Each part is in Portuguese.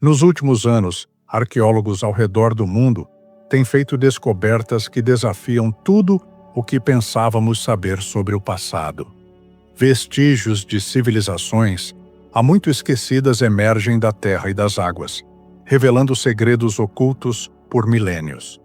Nos últimos anos, arqueólogos ao redor do mundo têm feito descobertas que desafiam tudo o que pensávamos saber sobre o passado. Vestígios de civilizações há muito esquecidas emergem da terra e das águas, revelando segredos ocultos por milênios.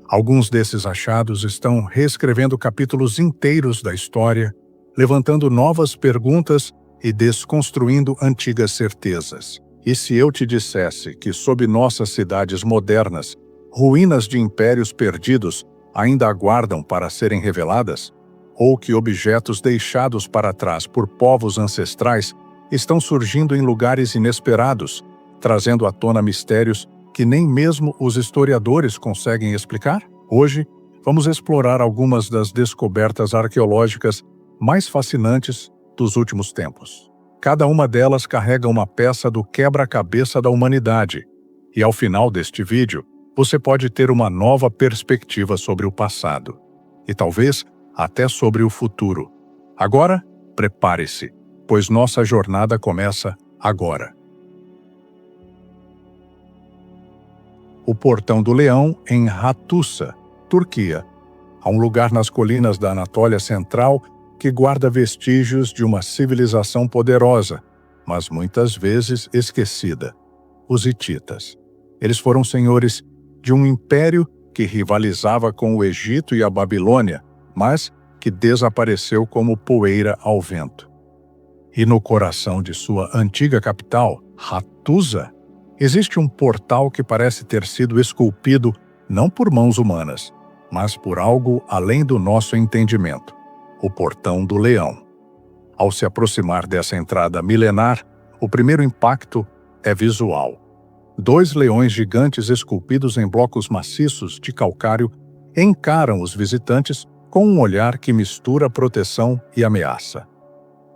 Alguns desses achados estão reescrevendo capítulos inteiros da história, levantando novas perguntas e desconstruindo antigas certezas. E se eu te dissesse que sob nossas cidades modernas, ruínas de impérios perdidos ainda aguardam para serem reveladas? Ou que objetos deixados para trás por povos ancestrais estão surgindo em lugares inesperados, trazendo à tona mistérios que nem mesmo os historiadores conseguem explicar? Hoje, vamos explorar algumas das descobertas arqueológicas mais fascinantes dos últimos tempos. Cada uma delas carrega uma peça do quebra-cabeça da humanidade, e ao final deste vídeo, você pode ter uma nova perspectiva sobre o passado, e talvez até sobre o futuro. Agora, prepare-se, pois nossa jornada começa agora. O Portão do Leão em Hattusa, Turquia. Há um lugar nas colinas da Anatólia Central que guarda vestígios de uma civilização poderosa, mas muitas vezes esquecida: os hititas. Eles foram senhores de um império que rivalizava com o Egito e a Babilônia, mas que desapareceu como poeira ao vento. E no coração de sua antiga capital, Hattusa, existe um portal que parece ter sido esculpido não por mãos humanas, mas por algo além do nosso entendimento: o Portão do Leão. Ao se aproximar dessa entrada milenar, o primeiro impacto é visual. 2 leões gigantes esculpidos em blocos maciços de calcário encaram os visitantes com um olhar que mistura proteção e ameaça.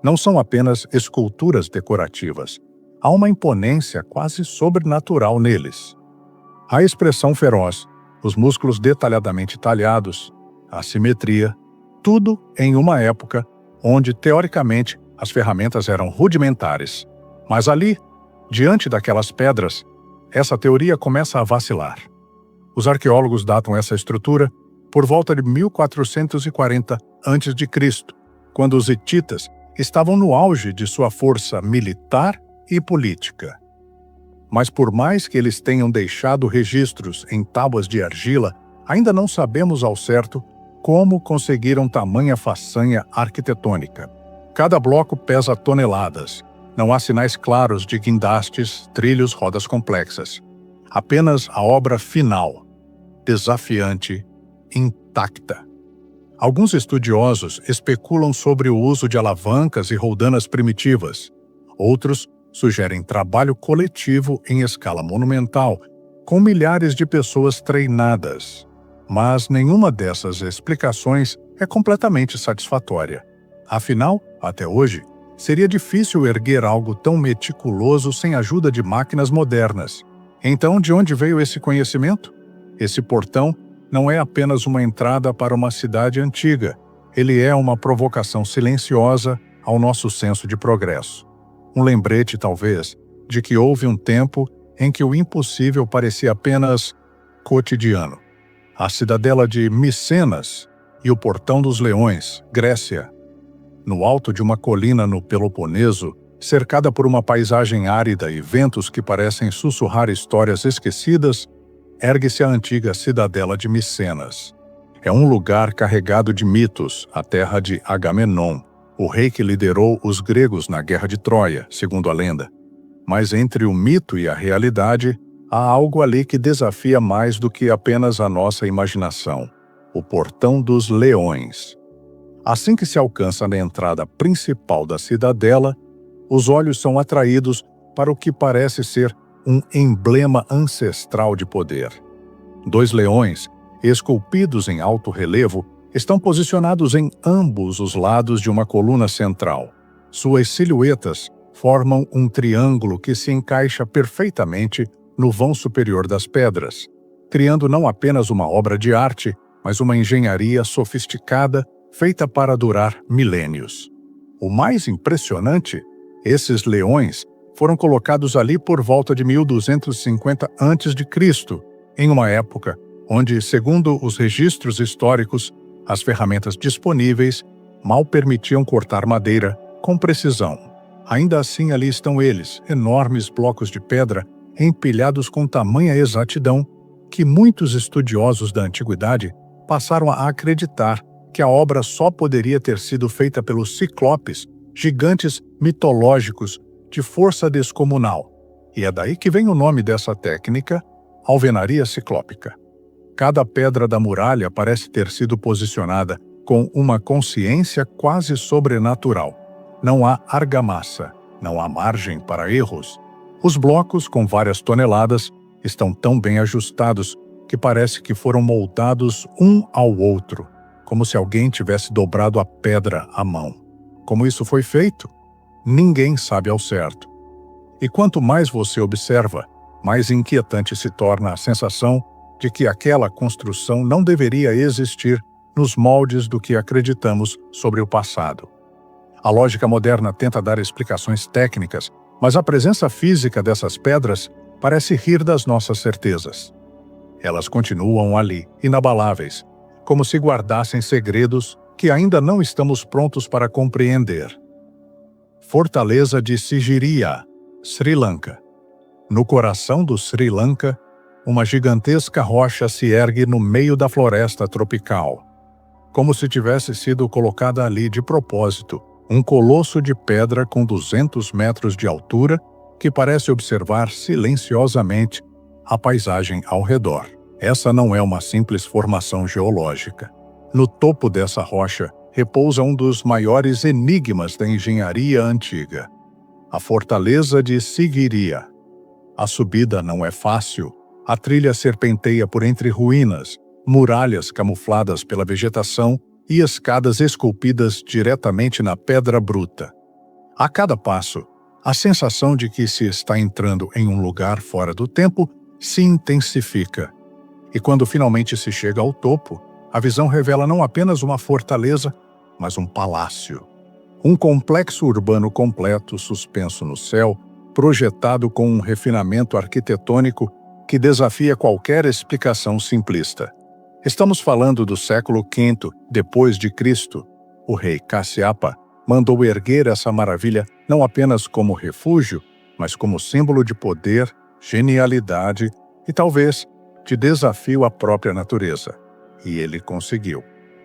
Não são apenas esculturas decorativas. Há uma imponência quase sobrenatural neles. A expressão feroz, os músculos detalhadamente talhados, a simetria, tudo em uma época onde, teoricamente, as ferramentas eram rudimentares. Mas ali, diante daquelas pedras, essa teoria começa a vacilar. Os arqueólogos datam essa estrutura por volta de 1440 a.C., quando os hititas estavam no auge de sua força militar e política. Mas por mais que eles tenham deixado registros em tábuas de argila, ainda não sabemos ao certo como conseguiram tamanha façanha arquitetônica. Cada bloco pesa toneladas. Não há sinais claros de guindastes, trilhos, rodas complexas. Apenas a obra final, desafiante, intacta. Alguns estudiosos especulam sobre o uso de alavancas e roldanas primitivas. Outros sugerem trabalho coletivo em escala monumental, com milhares de pessoas treinadas. Mas nenhuma dessas explicações é completamente satisfatória. Afinal, até hoje, seria difícil erguer algo tão meticuloso sem a ajuda de máquinas modernas. Então, de onde veio esse conhecimento? Esse portão não é apenas uma entrada para uma cidade antiga. Ele é uma provocação silenciosa ao nosso senso de progresso. Um lembrete, talvez, de que houve um tempo em que o impossível parecia apenas cotidiano. A cidadela de Micenas e o Portão dos Leões, Grécia. No alto de uma colina no Peloponeso, cercada por uma paisagem árida e ventos que parecem sussurrar histórias esquecidas, ergue-se a antiga cidadela de Micenas. É um lugar carregado de mitos, a terra de Agamenon, o rei que liderou os gregos na Guerra de Troia, segundo a lenda. Mas entre o mito e a realidade, há algo ali que desafia mais do que apenas a nossa imaginação: o Portão dos Leões. Assim que se alcança na entrada principal da cidadela, os olhos são atraídos para o que parece ser um emblema ancestral de poder. 2 leões, esculpidos em alto relevo, estão posicionados em ambos os lados de uma coluna central. Suas silhuetas formam um triângulo que se encaixa perfeitamente no vão superior das pedras, criando não apenas uma obra de arte, mas uma engenharia sofisticada feita para durar milênios. O mais impressionante, esses leões foram colocados ali por volta de 1250 a.C., em uma época onde, segundo os registros históricos, as ferramentas disponíveis mal permitiam cortar madeira com precisão. Ainda assim, ali estão eles, enormes blocos de pedra empilhados com tamanha exatidão que muitos estudiosos da antiguidade passaram a acreditar que a obra só poderia ter sido feita pelos ciclopes, gigantes mitológicos de força descomunal. E é daí que vem o nome dessa técnica, alvenaria ciclópica. Cada pedra da muralha parece ter sido posicionada com uma consciência quase sobrenatural. Não há argamassa, não há margem para erros. Os blocos, com várias toneladas, estão tão bem ajustados que parece que foram moldados um ao outro, como se alguém tivesse dobrado a pedra à mão. Como isso foi feito? Ninguém sabe ao certo. E quanto mais você observa, mais inquietante se torna a sensação de que aquela construção não deveria existir nos moldes do que acreditamos sobre o passado. A lógica moderna tenta dar explicações técnicas, mas a presença física dessas pedras parece rir das nossas certezas. Elas continuam ali, inabaláveis, como se guardassem segredos que ainda não estamos prontos para compreender. Fortaleza de Sigiriya, Sri Lanka. No coração do Sri Lanka, uma gigantesca rocha se ergue no meio da floresta tropical. Como se tivesse sido colocada ali de propósito, um colosso de pedra com 200 metros de altura que parece observar silenciosamente a paisagem ao redor. Essa não é uma simples formação geológica. No topo dessa rocha repousa um dos maiores enigmas da engenharia antiga, a Fortaleza de Sigiriya. A subida não é fácil. A trilha serpenteia por entre ruínas, muralhas camufladas pela vegetação e escadas esculpidas diretamente na pedra bruta. A cada passo, a sensação de que se está entrando em um lugar fora do tempo se intensifica. E quando finalmente se chega ao topo, a visão revela não apenas uma fortaleza, mas um palácio. Um complexo urbano completo suspenso no céu, projetado com um refinamento arquitetônico que desafia qualquer explicação simplista. Estamos falando do século V depois de Cristo. O rei Cassiapa mandou erguer essa maravilha não apenas como refúgio, mas como símbolo de poder, genialidade e talvez de desafio à própria natureza. E ele conseguiu.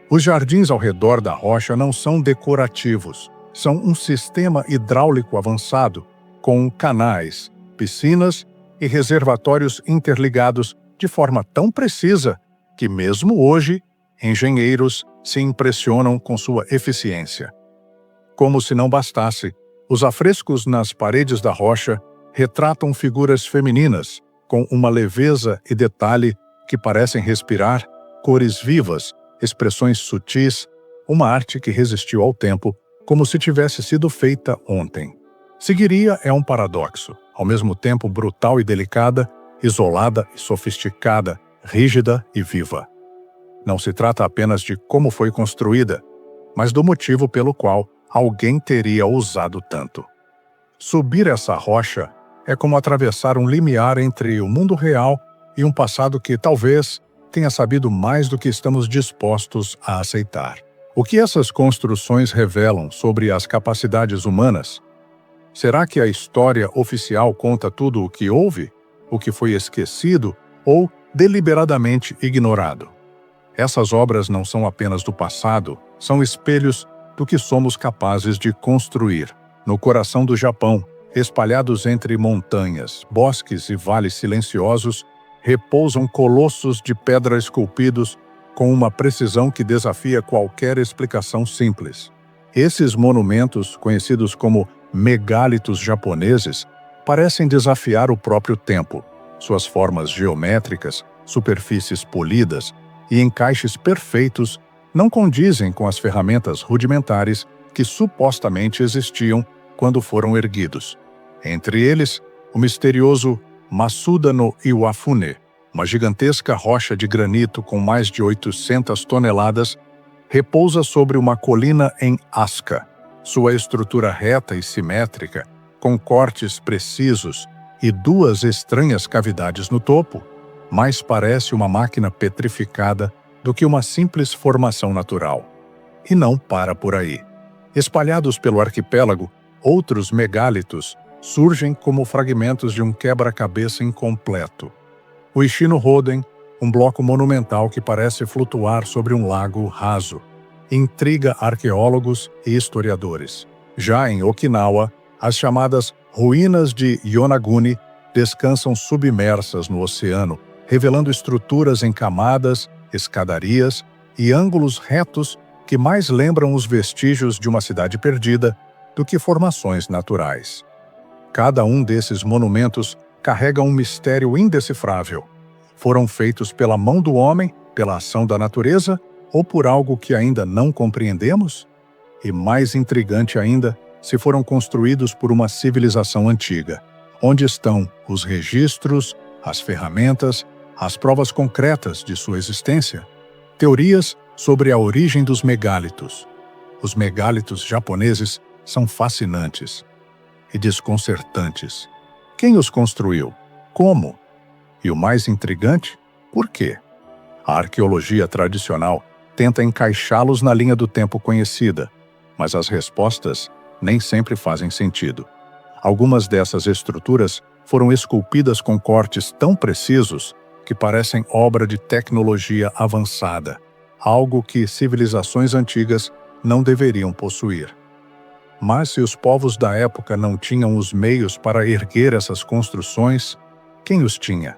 Os jardins ao redor da rocha não são decorativos, são um sistema hidráulico avançado, com canais, piscinas e reservatórios interligados de forma tão precisa que, mesmo hoje, engenheiros se impressionam com sua eficiência. Como se não bastasse, os afrescos nas paredes da rocha retratam figuras femininas com uma leveza e detalhe que parecem respirar cores vivas, expressões sutis, uma arte que resistiu ao tempo, como se tivesse sido feita ontem. Sigiriya é um paradoxo, ao mesmo tempo brutal e delicada, isolada e sofisticada, rígida e viva. Não se trata apenas de como foi construída, mas do motivo pelo qual alguém teria ousado tanto. Subir essa rocha é como atravessar um limiar entre o mundo real e um passado que talvez tenha sabido mais do que estamos dispostos a aceitar. O que essas construções revelam sobre as capacidades humanas? Será que a história oficial conta tudo o que houve, o que foi esquecido ou deliberadamente ignorado? Essas obras não são apenas do passado, são espelhos do que somos capazes de construir. No coração do Japão, espalhados entre montanhas, bosques e vales silenciosos, repousam colossos de pedra esculpidos com uma precisão que desafia qualquer explicação simples. Esses monumentos, conhecidos como megálitos japoneses, parecem desafiar o próprio tempo. Suas formas geométricas, superfícies polidas e encaixes perfeitos não condizem com as ferramentas rudimentares que supostamente existiam quando foram erguidos. Entre eles, o misterioso Masuda no Iwafune, uma gigantesca rocha de granito com mais de 800 toneladas, repousa sobre uma colina em Asuka. Sua estrutura reta e simétrica com cortes precisos e duas estranhas cavidades no topo, mais parece uma máquina petrificada do que uma simples formação natural. E não para por aí. Espalhados pelo arquipélago, outros megálitos surgem como fragmentos de um quebra-cabeça incompleto. O Ishino-Hoden, um bloco monumental que parece flutuar sobre um lago raso, intriga arqueólogos e historiadores. Já em Okinawa, as chamadas ruínas de Yonaguni descansam submersas no oceano, revelando estruturas em camadas, escadarias e ângulos retos que mais lembram os vestígios de uma cidade perdida do que formações naturais. Cada um desses monumentos carrega um mistério indecifrável. Foram feitos pela mão do homem, pela ação da natureza ou por algo que ainda não compreendemos? E mais intrigante ainda, se foram construídos por uma civilização antiga. Onde estão os registros, as ferramentas, as provas concretas de sua existência? Teorias sobre a origem dos megálitos. Os megálitos japoneses são fascinantes e desconcertantes. Quem os construiu? Como? E o mais intrigante, por quê? A arqueologia tradicional tenta encaixá-los na linha do tempo conhecida, mas as respostas nem sempre fazem sentido. Algumas dessas estruturas foram esculpidas com cortes tão precisos que parecem obra de tecnologia avançada, algo que civilizações antigas não deveriam possuir. Mas se os povos da época não tinham os meios para erguer essas construções, quem os tinha?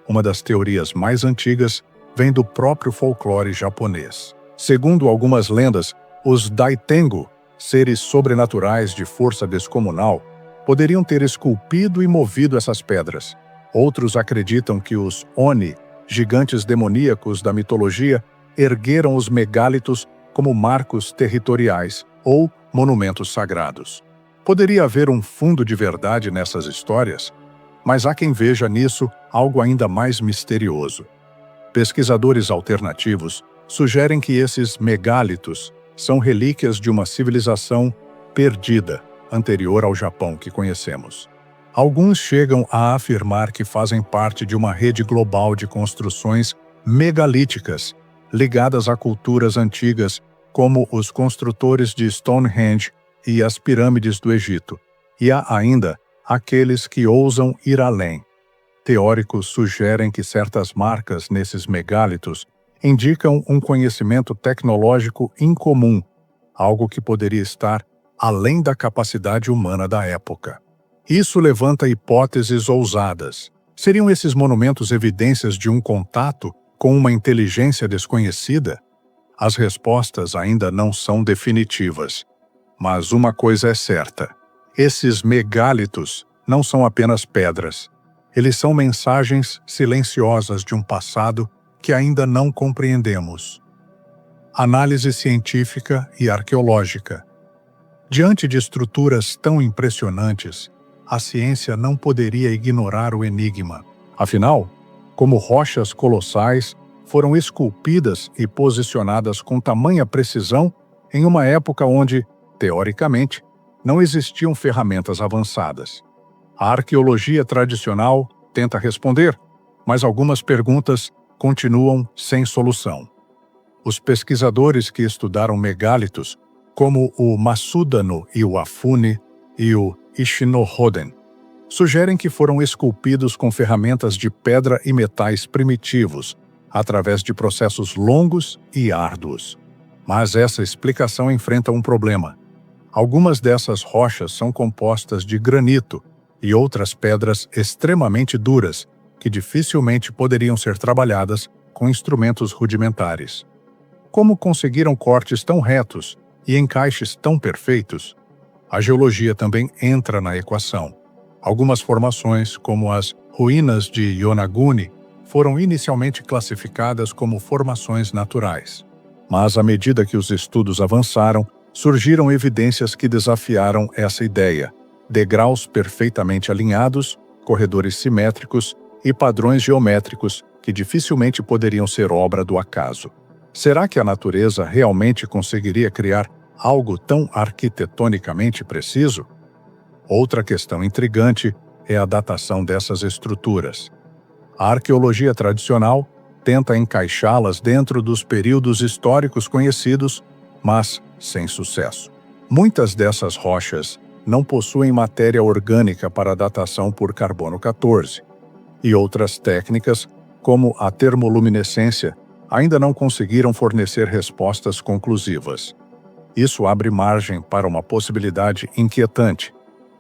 Uma das teorias mais antigas vem do próprio folclore japonês. Segundo algumas lendas, os Daitengo, seres sobrenaturais de força descomunal, poderiam ter esculpido e movido essas pedras. Outros acreditam que os Oni, gigantes demoníacos da mitologia, ergueram os megálitos como marcos territoriais ou monumentos sagrados. Poderia haver um fundo de verdade nessas histórias, mas há quem veja nisso algo ainda mais misterioso. Pesquisadores alternativos sugerem que esses megálitos são relíquias de uma civilização perdida, anterior ao Japão que conhecemos. Alguns chegam a afirmar que fazem parte de uma rede global de construções megalíticas, ligadas a culturas antigas, como os construtores de Stonehenge e as pirâmides do Egito. E há ainda aqueles que ousam ir além. Teóricos sugerem que certas marcas nesses megálitos indicam um conhecimento tecnológico incomum, algo que poderia estar além da capacidade humana da época. Isso levanta hipóteses ousadas. Seriam esses monumentos evidências de um contato com uma inteligência desconhecida? As respostas ainda não são definitivas. Mas uma coisa é certa: esses megálitos não são apenas pedras. Eles são mensagens silenciosas de um passado que ainda não compreendemos. Análise científica e arqueológica. Diante de estruturas tão impressionantes, a ciência não poderia ignorar o enigma. Afinal, como rochas colossais, foram esculpidas e posicionadas com tamanha precisão em uma época onde, teoricamente, não existiam ferramentas avançadas. A arqueologia tradicional tenta responder, mas algumas perguntas continuam sem solução. Os pesquisadores que estudaram megálitos, como o Masudano Iwafune e o Ishino-Hoden, sugerem que foram esculpidos com ferramentas de pedra e metais primitivos, através de processos longos e árduos. Mas essa explicação enfrenta um problema. Algumas dessas rochas são compostas de granito e outras pedras extremamente duras, que dificilmente poderiam ser trabalhadas com instrumentos rudimentares. Como conseguiram cortes tão retos e encaixes tão perfeitos? A geologia também entra na equação. Algumas formações, como as ruínas de Yonaguni, foram inicialmente classificadas como formações naturais. Mas à medida que os estudos avançaram, surgiram evidências que desafiaram essa ideia: degraus perfeitamente alinhados, corredores simétricos e padrões geométricos que dificilmente poderiam ser obra do acaso. Será que a natureza realmente conseguiria criar algo tão arquitetonicamente preciso? Outra questão intrigante é a datação dessas estruturas. A arqueologia tradicional tenta encaixá-las dentro dos períodos históricos conhecidos, mas sem sucesso. Muitas dessas rochas não possuem matéria orgânica para datação por carbono 14, e outras técnicas, como a termoluminescência, ainda não conseguiram fornecer respostas conclusivas. Isso abre margem para uma possibilidade inquietante.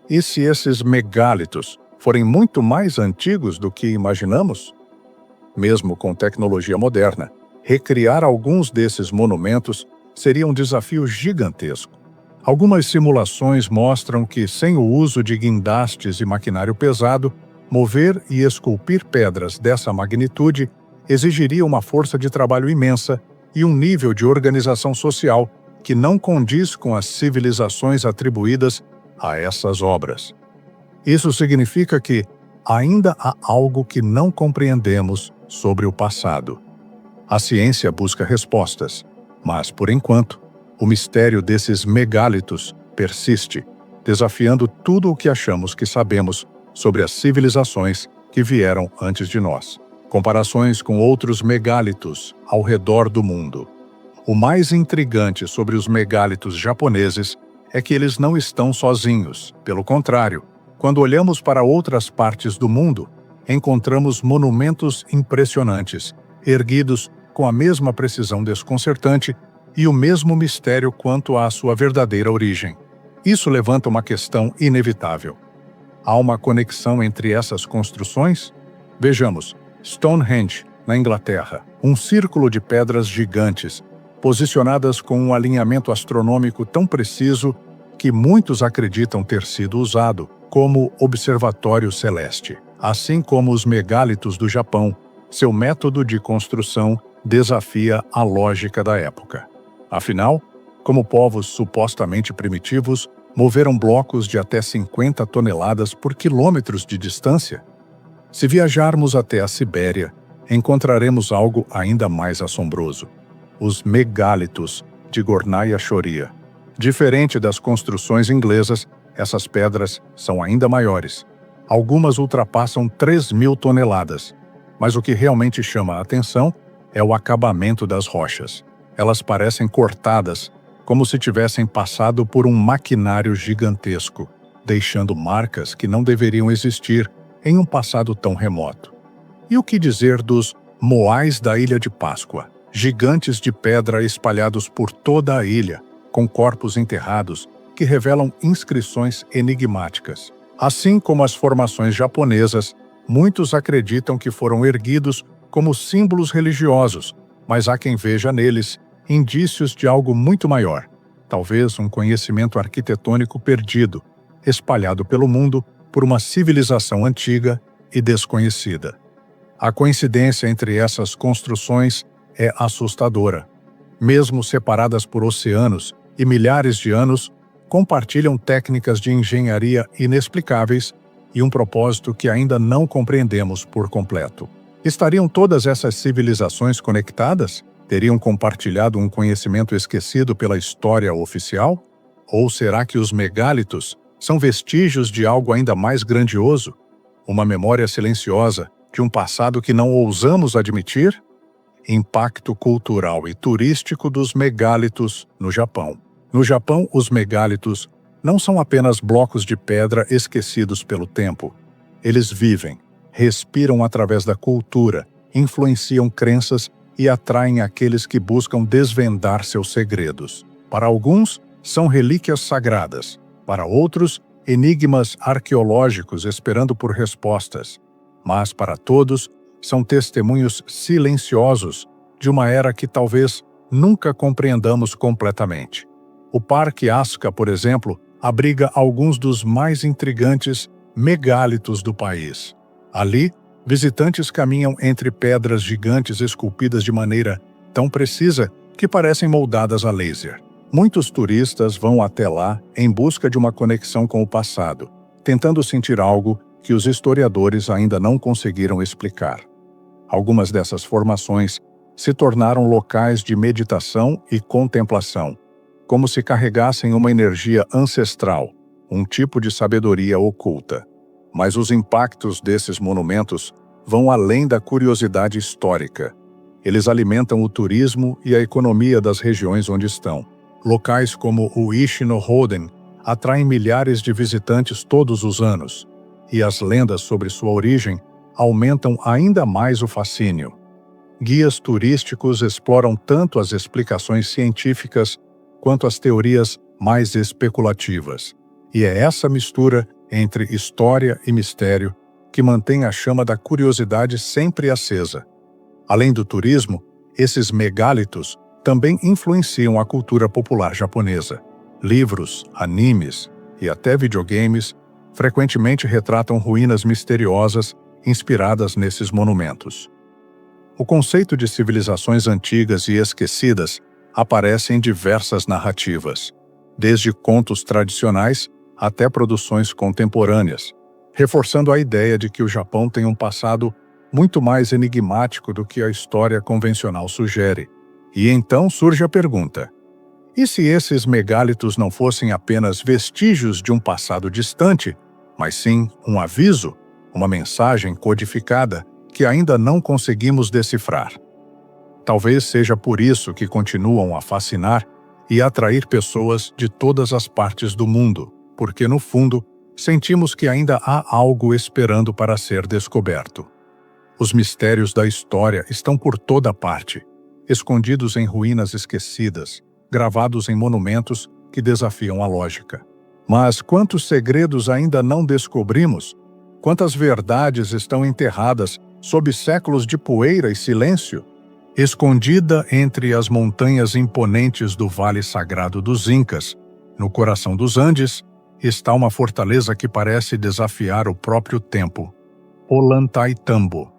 E se esses megálitos forem muito mais antigos do que imaginamos? Mesmo com tecnologia moderna, recriar alguns desses monumentos seria um desafio gigantesco. Algumas simulações mostram que, sem o uso de guindastes e maquinário pesado, mover e esculpir pedras dessa magnitude exigiria uma força de trabalho imensa e um nível de organização social que não condiz com as civilizações atribuídas a essas obras. Isso significa que ainda há algo que não compreendemos sobre o passado. A ciência busca respostas, mas, por enquanto, o mistério desses megálitos persiste, desafiando tudo o que achamos que sabemos sobre as civilizações que vieram antes de nós. Comparações com outros megálitos ao redor do mundo. O mais intrigante sobre os megálitos japoneses é que eles não estão sozinhos. Pelo contrário, quando olhamos para outras partes do mundo, encontramos monumentos impressionantes, erguidos com a mesma precisão desconcertante e o mesmo mistério quanto à sua verdadeira origem. Isso levanta uma questão inevitável. Há uma conexão entre essas construções? Vejamos, Stonehenge, na Inglaterra, um círculo de pedras gigantes, posicionadas com um alinhamento astronômico tão preciso que muitos acreditam ter sido usado como observatório celeste. Assim como os megálitos do Japão, seu método de construção desafia a lógica da época. Afinal, como povos supostamente primitivos, moveram blocos de até 50 toneladas por quilômetros de distância? Se viajarmos até a Sibéria, encontraremos algo ainda mais assombroso: os megálitos de Gornaya Choria. Diferente das construções inglesas, essas pedras são ainda maiores. Algumas ultrapassam 3.000 toneladas. Mas o que realmente chama a atenção é o acabamento das rochas. Elas parecem cortadas, como se tivessem passado por um maquinário gigantesco, deixando marcas que não deveriam existir em um passado tão remoto. E o que dizer dos moais da Ilha de Páscoa? Gigantes de pedra espalhados por toda a ilha, com corpos enterrados que revelam inscrições enigmáticas. Assim como as formações japonesas, muitos acreditam que foram erguidos como símbolos religiosos, mas há quem veja neles indícios de algo muito maior, talvez um conhecimento arquitetônico perdido, espalhado pelo mundo por uma civilização antiga e desconhecida. A coincidência entre essas construções é assustadora. Mesmo separadas por oceanos e milhares de anos, compartilham técnicas de engenharia inexplicáveis e um propósito que ainda não compreendemos por completo. Estariam todas essas civilizações conectadas? Teriam compartilhado um conhecimento esquecido pela história oficial? Ou será que os megálitos são vestígios de algo ainda mais grandioso? Uma memória silenciosa de um passado que não ousamos admitir? Impacto cultural e turístico dos megálitos no Japão. No Japão, os megálitos não são apenas blocos de pedra esquecidos pelo tempo. Eles vivem, respiram através da cultura, influenciam crenças e atraem aqueles que buscam desvendar seus segredos. Para alguns, são relíquias sagradas. Para outros, enigmas arqueológicos esperando por respostas. Mas para todos, são testemunhos silenciosos de uma era que talvez nunca compreendamos completamente. O Parque Asca, por exemplo, abriga alguns dos mais intrigantes megálitos do país. Ali, visitantes caminham entre pedras gigantes esculpidas de maneira tão precisa que parecem moldadas a laser. Muitos turistas vão até lá em busca de uma conexão com o passado, tentando sentir algo que os historiadores ainda não conseguiram explicar. Algumas dessas formações se tornaram locais de meditação e contemplação, como se carregassem uma energia ancestral, um tipo de sabedoria oculta. Mas os impactos desses monumentos vão além da curiosidade histórica. Eles alimentam o turismo e a economia das regiões onde estão. Locais como o Ishi-no-Hoden atraem milhares de visitantes todos os anos, e as lendas sobre sua origem aumentam ainda mais o fascínio. Guias turísticos exploram tanto as explicações científicas quanto as teorias mais especulativas. E é essa mistura entre história e mistério que mantém a chama da curiosidade sempre acesa. Além do turismo, esses megálitos também influenciam a cultura popular japonesa. Livros, animes e até videogames frequentemente retratam ruínas misteriosas inspiradas nesses monumentos. O conceito de civilizações antigas e esquecidas aparece em diversas narrativas, desde contos tradicionais até produções contemporâneas, reforçando a ideia de que o Japão tem um passado muito mais enigmático do que a história convencional sugere. E então surge a pergunta: e se esses megálitos não fossem apenas vestígios de um passado distante, mas sim um aviso, uma mensagem codificada que ainda não conseguimos decifrar? Talvez seja por isso que continuam a fascinar e atrair pessoas de todas as partes do mundo, porque, no fundo, sentimos que ainda há algo esperando para ser descoberto. Os mistérios da história estão por toda parte, escondidos em ruínas esquecidas, gravados em monumentos que desafiam a lógica. Mas quantos segredos ainda não descobrimos? Quantas verdades estão enterradas sob séculos de poeira e silêncio? Escondida entre as montanhas imponentes do Vale Sagrado dos Incas, no coração dos Andes, está uma fortaleza que parece desafiar o próprio tempo: Ollantaytambo.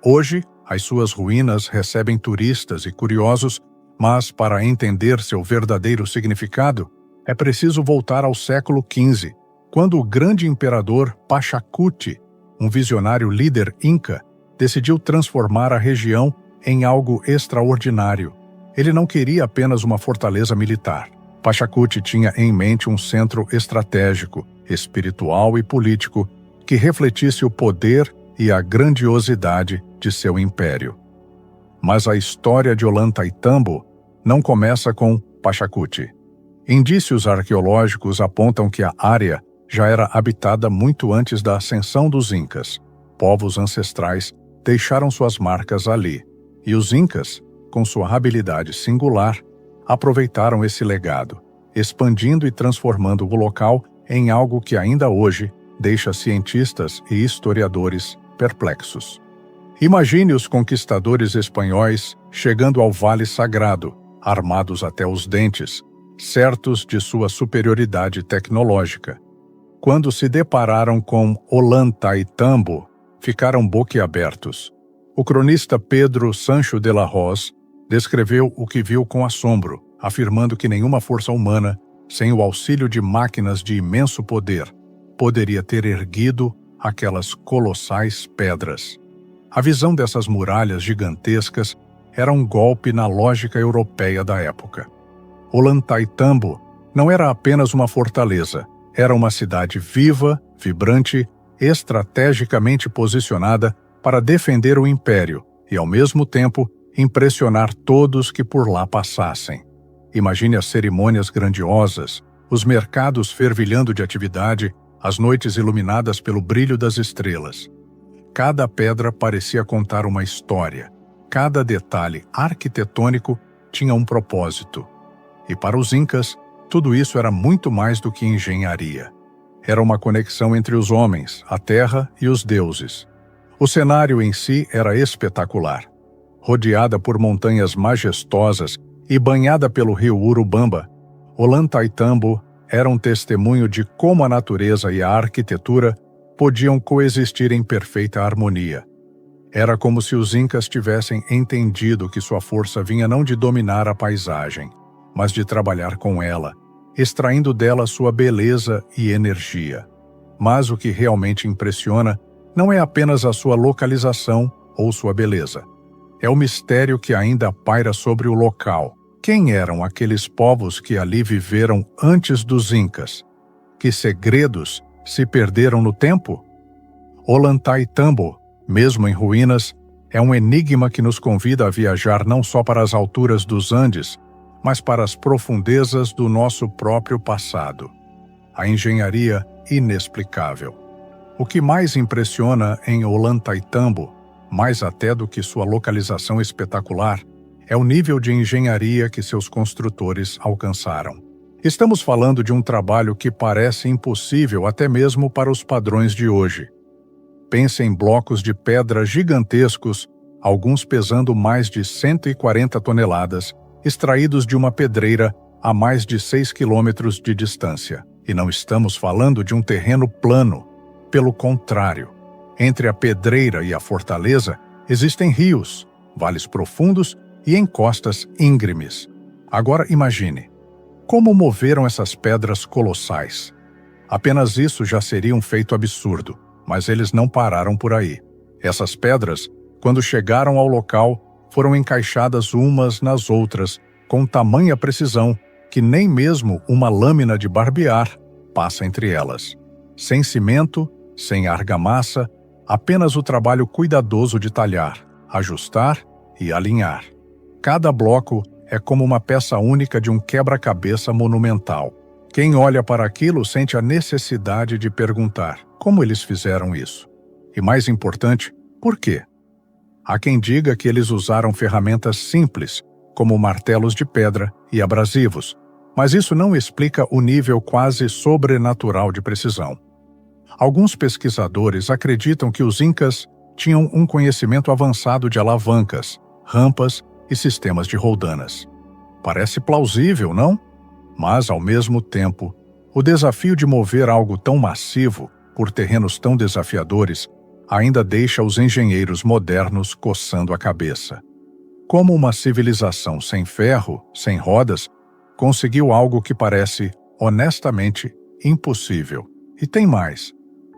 Hoje, as suas ruínas recebem turistas e curiosos, mas para entender seu verdadeiro significado, é preciso voltar ao século XV, quando o grande imperador Pachacuti, um visionário líder inca, decidiu transformar a região em algo extraordinário. Ele não queria apenas uma fortaleza militar. Pachacuti tinha em mente um centro estratégico, espiritual e político que refletisse o poder e a grandiosidade de seu império. Mas a história de Ollantaytambo não começa com Pachacuti. Indícios arqueológicos apontam que a área já era habitada muito antes da ascensão dos Incas. Povos ancestrais deixaram suas marcas ali, e os Incas, com sua habilidade singular, aproveitaram esse legado, expandindo e transformando o local em algo que ainda hoje deixa cientistas e historiadores perplexos. Imagine os conquistadores espanhóis chegando ao Vale Sagrado, armados até os dentes, certos de sua superioridade tecnológica. Quando se depararam com Ollantaytambo, ficaram boquiabertos. O cronista Pedro Sancho de la Hoz descreveu o que viu com assombro, afirmando que nenhuma força humana, sem o auxílio de máquinas de imenso poder, poderia ter erguido aquelas colossais pedras. A visão dessas muralhas gigantescas era um golpe na lógica europeia da época. Ollantaytambo não era apenas uma fortaleza, era uma cidade viva, vibrante, estrategicamente posicionada para defender o império e, ao mesmo tempo, impressionar todos que por lá passassem. Imagine as cerimônias grandiosas, os mercados fervilhando de atividade, as noites iluminadas pelo brilho das estrelas. Cada pedra parecia contar uma história. Cada detalhe arquitetônico tinha um propósito. E para os Incas, tudo isso era muito mais do que engenharia. Era uma conexão entre os homens, a terra e os deuses. O cenário em si era espetacular. Rodeada por montanhas majestosas e banhada pelo rio Urubamba, Ollantaytambo era um testemunho de como a natureza e a arquitetura podiam coexistir em perfeita harmonia. Era como se os Incas tivessem entendido que sua força vinha não de dominar a paisagem, mas de trabalhar com ela, extraindo dela sua beleza e energia. Mas o que realmente impressiona não é apenas a sua localização ou sua beleza. É o mistério que ainda paira sobre o local. Quem eram aqueles povos que ali viveram antes dos Incas? Que segredos se perderam no tempo? Ollantaytambo, mesmo em ruínas, é um enigma que nos convida a viajar não só para as alturas dos Andes, mas para as profundezas do nosso próprio passado. A engenharia inexplicável. O que mais impressiona em Ollantaytambo, mais até do que sua localização espetacular, é o nível de engenharia que seus construtores alcançaram. Estamos falando de um trabalho que parece impossível até mesmo para os padrões de hoje. Pense em blocos de pedra gigantescos, alguns pesando mais de 140 toneladas, extraídos de uma pedreira a mais de 6 quilômetros de distância. E não estamos falando de um terreno plano. Pelo contrário, entre a pedreira e a fortaleza existem rios, vales profundos e encostas íngremes. Agora imagine, como moveram essas pedras colossais? Apenas isso já seria um feito absurdo, mas eles não pararam por aí. Essas pedras, quando chegaram ao local, foram encaixadas umas nas outras, com tamanha precisão que nem mesmo uma lâmina de barbear passa entre elas. Sem cimento, sem argamassa, apenas o trabalho cuidadoso de talhar, ajustar e alinhar. Cada bloco é como uma peça única de um quebra-cabeça monumental. Quem olha para aquilo sente a necessidade de perguntar como eles fizeram isso. E mais importante, por quê? Há quem diga que eles usaram ferramentas simples, como martelos de pedra e abrasivos, mas isso não explica o nível quase sobrenatural de precisão. Alguns pesquisadores acreditam que os incas tinham um conhecimento avançado de alavancas, rampas e sistemas de roldanas. Parece plausível, não? Mas, ao mesmo tempo, o desafio de mover algo tão massivo por terrenos tão desafiadores ainda deixa os engenheiros modernos coçando a cabeça. Como uma civilização sem ferro, sem rodas, conseguiu algo que parece, honestamente, impossível? E tem mais.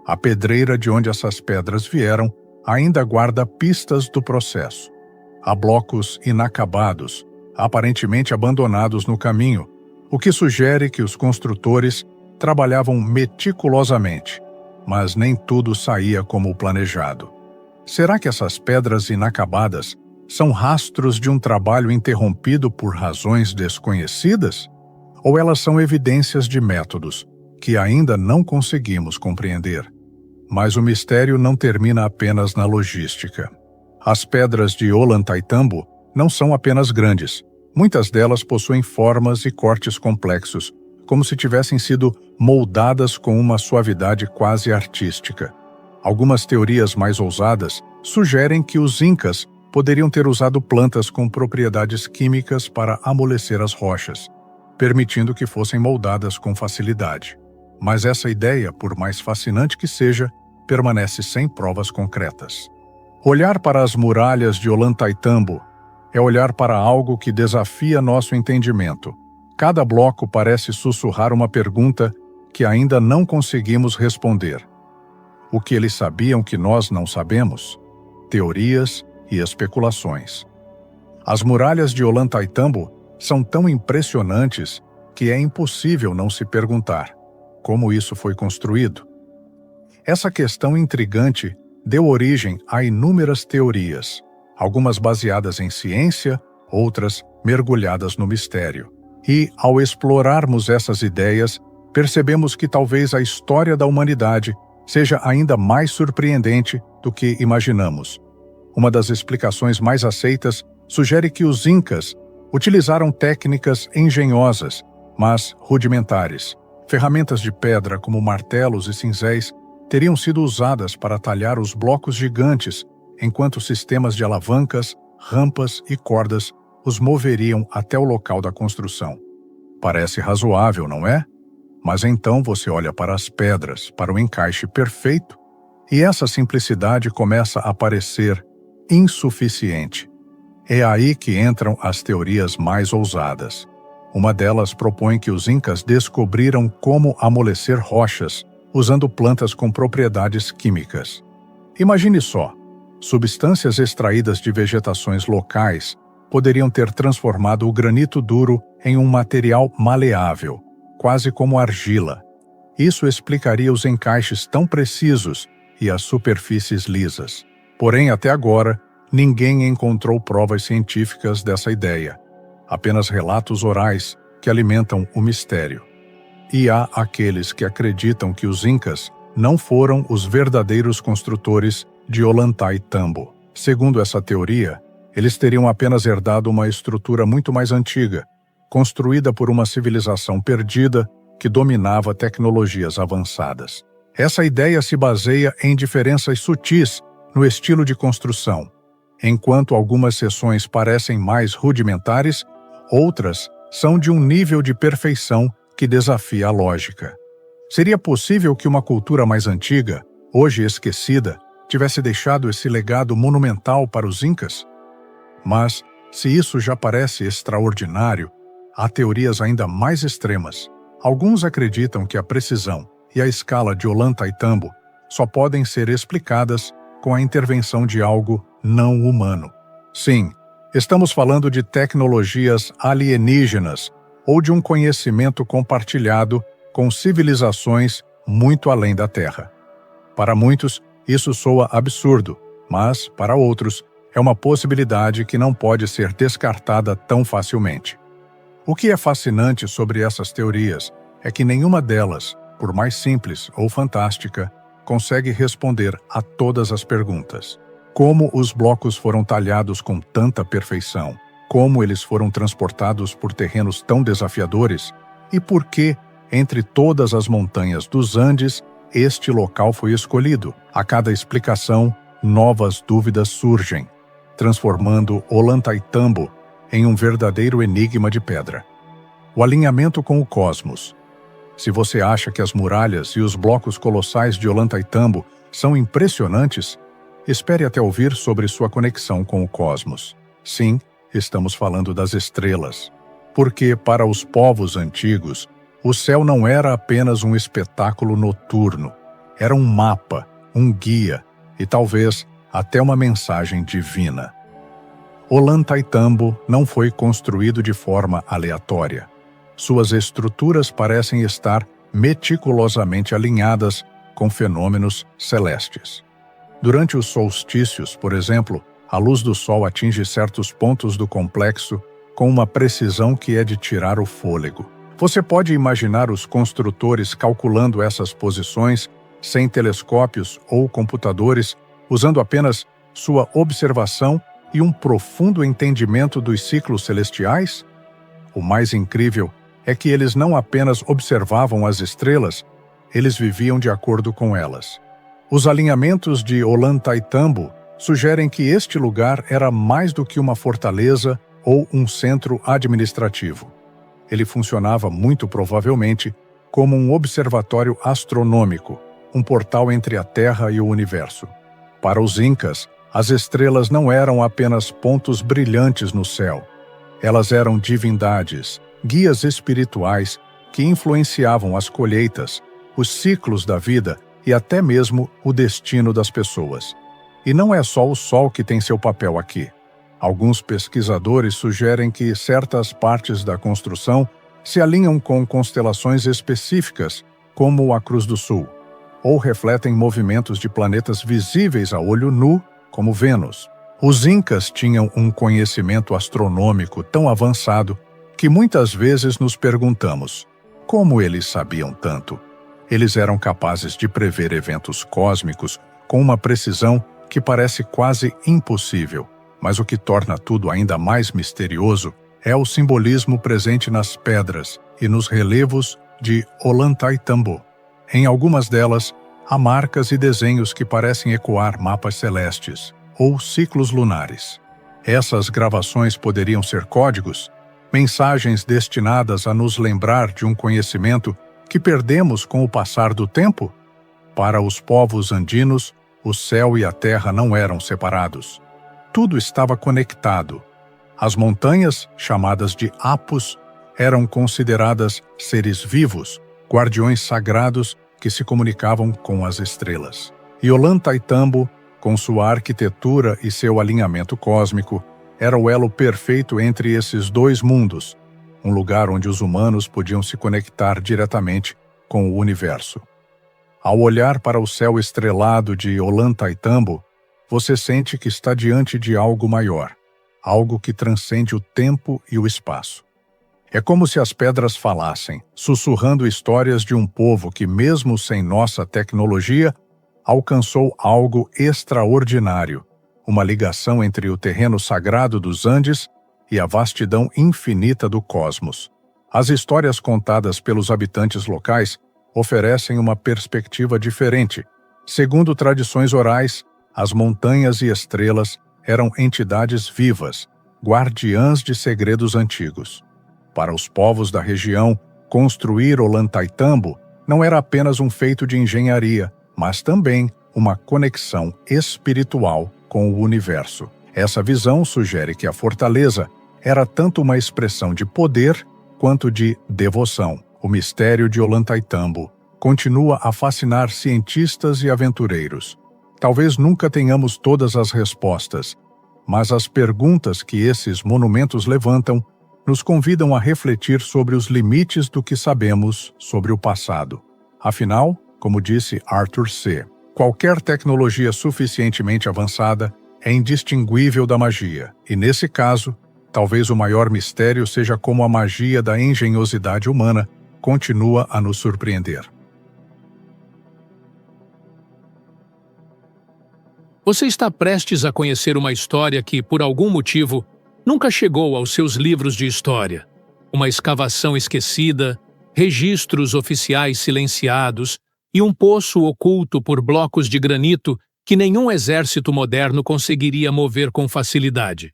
A pedreira de onde essas pedras vieram ainda guarda pistas do processo. Há blocos inacabados, aparentemente abandonados no caminho, o que sugere que os construtores trabalhavam meticulosamente, mas nem tudo saía como planejado. Será que essas pedras inacabadas são rastros de um trabalho interrompido por razões desconhecidas? Ou elas são evidências de métodos que ainda não conseguimos compreender? Mas o mistério não termina apenas na logística. As pedras de Ollantaytambo não são apenas grandes. Muitas delas possuem formas e cortes complexos, como se tivessem sido moldadas com uma suavidade quase artística. Algumas teorias mais ousadas sugerem que os incas poderiam ter usado plantas com propriedades químicas para amolecer as rochas, permitindo que fossem moldadas com facilidade. Mas essa ideia, por mais fascinante que seja, permanece sem provas concretas. Olhar para as muralhas de Ollantaytambo é olhar para algo que desafia nosso entendimento. Cada bloco parece sussurrar uma pergunta que ainda não conseguimos responder. O que eles sabiam que nós não sabemos? Teorias e especulações. As muralhas de Ollantaytambo são tão impressionantes que é impossível não se perguntar como isso foi construído. Essa questão intrigante deu origem a inúmeras teorias, algumas baseadas em ciência, outras mergulhadas no mistério. E, ao explorarmos essas ideias, percebemos que talvez a história da humanidade seja ainda mais surpreendente do que imaginamos. Uma das explicações mais aceitas sugere que os incas utilizaram técnicas engenhosas, mas rudimentares. Ferramentas de pedra como martelos e cinzéis teriam sido usadas para talhar os blocos gigantes, enquanto sistemas de alavancas, rampas e cordas os moveriam até o local da construção. Parece razoável, não é? Mas então você olha para as pedras, para o encaixe perfeito, e essa simplicidade começa a parecer insuficiente. É aí que entram as teorias mais ousadas. Uma delas propõe que os incas descobriram como amolecer rochas usando plantas com propriedades químicas. Imagine só, substâncias extraídas de vegetações locais poderiam ter transformado o granito duro em um material maleável, quase como argila. Isso explicaria os encaixes tão precisos e as superfícies lisas. Porém, até agora, ninguém encontrou provas científicas dessa ideia, apenas relatos orais que alimentam o mistério. E há aqueles que acreditam que os Incas não foram os verdadeiros construtores de Ollantaytambo. Segundo essa teoria, eles teriam apenas herdado uma estrutura muito mais antiga, construída por uma civilização perdida que dominava tecnologias avançadas. Essa ideia se baseia em diferenças sutis no estilo de construção. Enquanto algumas seções parecem mais rudimentares, outras são de um nível de perfeição que desafia a lógica. Seria possível que uma cultura mais antiga, hoje esquecida, tivesse deixado esse legado monumental para os Incas? Mas, se isso já parece extraordinário, há teorias ainda mais extremas. Alguns acreditam que a precisão e a escala de Ollantaytambo só podem ser explicadas com a intervenção de algo não humano. Sim, estamos falando de tecnologias alienígenas ou de um conhecimento compartilhado com civilizações muito além da Terra. Para muitos, isso soa absurdo, mas, para outros, é uma possibilidade que não pode ser descartada tão facilmente. O que é fascinante sobre essas teorias é que nenhuma delas, por mais simples ou fantástica, consegue responder a todas as perguntas. Como os blocos foram talhados com tanta perfeição? Como eles foram transportados por terrenos tão desafiadores? E por que, entre todas as montanhas dos Andes, este local foi escolhido? A cada explicação, novas dúvidas surgem, transformando Ollantaytambo em um verdadeiro enigma de pedra. O alinhamento com o cosmos. Se você acha que as muralhas e os blocos colossais de Ollantaytambo são impressionantes, espere até ouvir sobre sua conexão com o cosmos. Sim, estamos falando das estrelas. Porque, para os povos antigos, o céu não era apenas um espetáculo noturno. Era um mapa, um guia e talvez até uma mensagem divina. Ollantaytambo não foi construído de forma aleatória. Suas estruturas parecem estar meticulosamente alinhadas com fenômenos celestes. Durante os solstícios, por exemplo, a luz do sol atinge certos pontos do complexo com uma precisão que é de tirar o fôlego. Você pode imaginar os construtores calculando essas posições sem telescópios ou computadores, usando apenas sua observação e um profundo entendimento dos ciclos celestiais? O mais incrível é que eles não apenas observavam as estrelas, eles viviam de acordo com elas. Os alinhamentos de Ollantaytambo sugerem que este lugar era mais do que uma fortaleza ou um centro administrativo. Ele funcionava muito provavelmente como um observatório astronômico, um portal entre a Terra e o universo. Para os Incas, as estrelas não eram apenas pontos brilhantes no céu. Elas eram divindades, guias espirituais que influenciavam as colheitas, os ciclos da vida e até mesmo o destino das pessoas. E não é só o Sol que tem seu papel aqui. Alguns pesquisadores sugerem que certas partes da construção se alinham com constelações específicas, como a Cruz do Sul, ou refletem movimentos de planetas visíveis a olho nu, como Vênus. Os Incas tinham um conhecimento astronômico tão avançado que muitas vezes nos perguntamos: como eles sabiam tanto? Eles eram capazes de prever eventos cósmicos com uma precisão que parece quase impossível. Mas o que torna tudo ainda mais misterioso é o simbolismo presente nas pedras e nos relevos de Ollantaytambo. Em algumas delas, há marcas e desenhos que parecem ecoar mapas celestes ou ciclos lunares. Essas gravações poderiam ser códigos, mensagens destinadas a nos lembrar de um conhecimento que perdemos com o passar do tempo? Para os povos andinos, o céu e a terra não eram separados. Tudo estava conectado. As montanhas, chamadas de Apus, eram consideradas seres vivos, guardiões sagrados que se comunicavam com as estrelas. E Ollantaytambo, com sua arquitetura e seu alinhamento cósmico, era o elo perfeito entre esses dois mundos, um lugar onde os humanos podiam se conectar diretamente com o universo. Ao olhar para o céu estrelado de Ollantaytambo, você sente que está diante de algo maior, algo que transcende o tempo e o espaço. É como se as pedras falassem, sussurrando histórias de um povo que, mesmo sem nossa tecnologia, alcançou algo extraordinário, uma ligação entre o terreno sagrado dos Andes e a vastidão infinita do cosmos. As histórias contadas pelos habitantes locais oferecem uma perspectiva diferente. Segundo tradições orais, as montanhas e estrelas eram entidades vivas, guardiãs de segredos antigos. Para os povos da região, construir Ollantaytambo não era apenas um feito de engenharia, mas também uma conexão espiritual com o universo. Essa visão sugere que a fortaleza era tanto uma expressão de poder quanto de devoção. O mistério de Ollantaytambo continua a fascinar cientistas e aventureiros. Talvez nunca tenhamos todas as respostas, mas as perguntas que esses monumentos levantam nos convidam a refletir sobre os limites do que sabemos sobre o passado. Afinal, como disse Arthur C., qualquer tecnologia suficientemente avançada é indistinguível da magia, e nesse caso, talvez o maior mistério seja como a magia da engenhosidade humana continua a nos surpreender. Você está prestes a conhecer uma história que, por algum motivo, nunca chegou aos seus livros de história. Uma escavação esquecida, registros oficiais silenciados e um poço oculto por blocos de granito que nenhum exército moderno conseguiria mover com facilidade.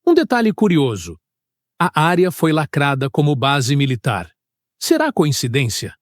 Um detalhe curioso: a área foi lacrada como base militar. Será coincidência?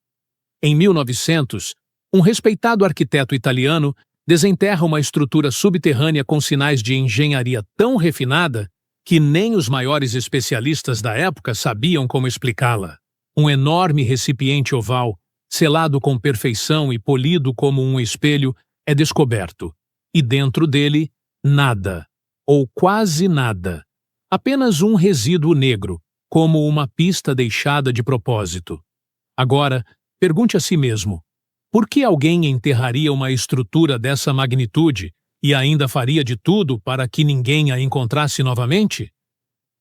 Em 1900, um respeitado arquiteto italiano desenterra uma estrutura subterrânea com sinais de engenharia tão refinada que nem os maiores especialistas da época sabiam como explicá-la. Um enorme recipiente oval, selado com perfeição e polido como um espelho, é descoberto. E dentro dele, nada, ou quase nada. Apenas um resíduo negro, como uma pista deixada de propósito. Agora, pergunte a si mesmo: por que alguém enterraria uma estrutura dessa magnitude e ainda faria de tudo para que ninguém a encontrasse novamente?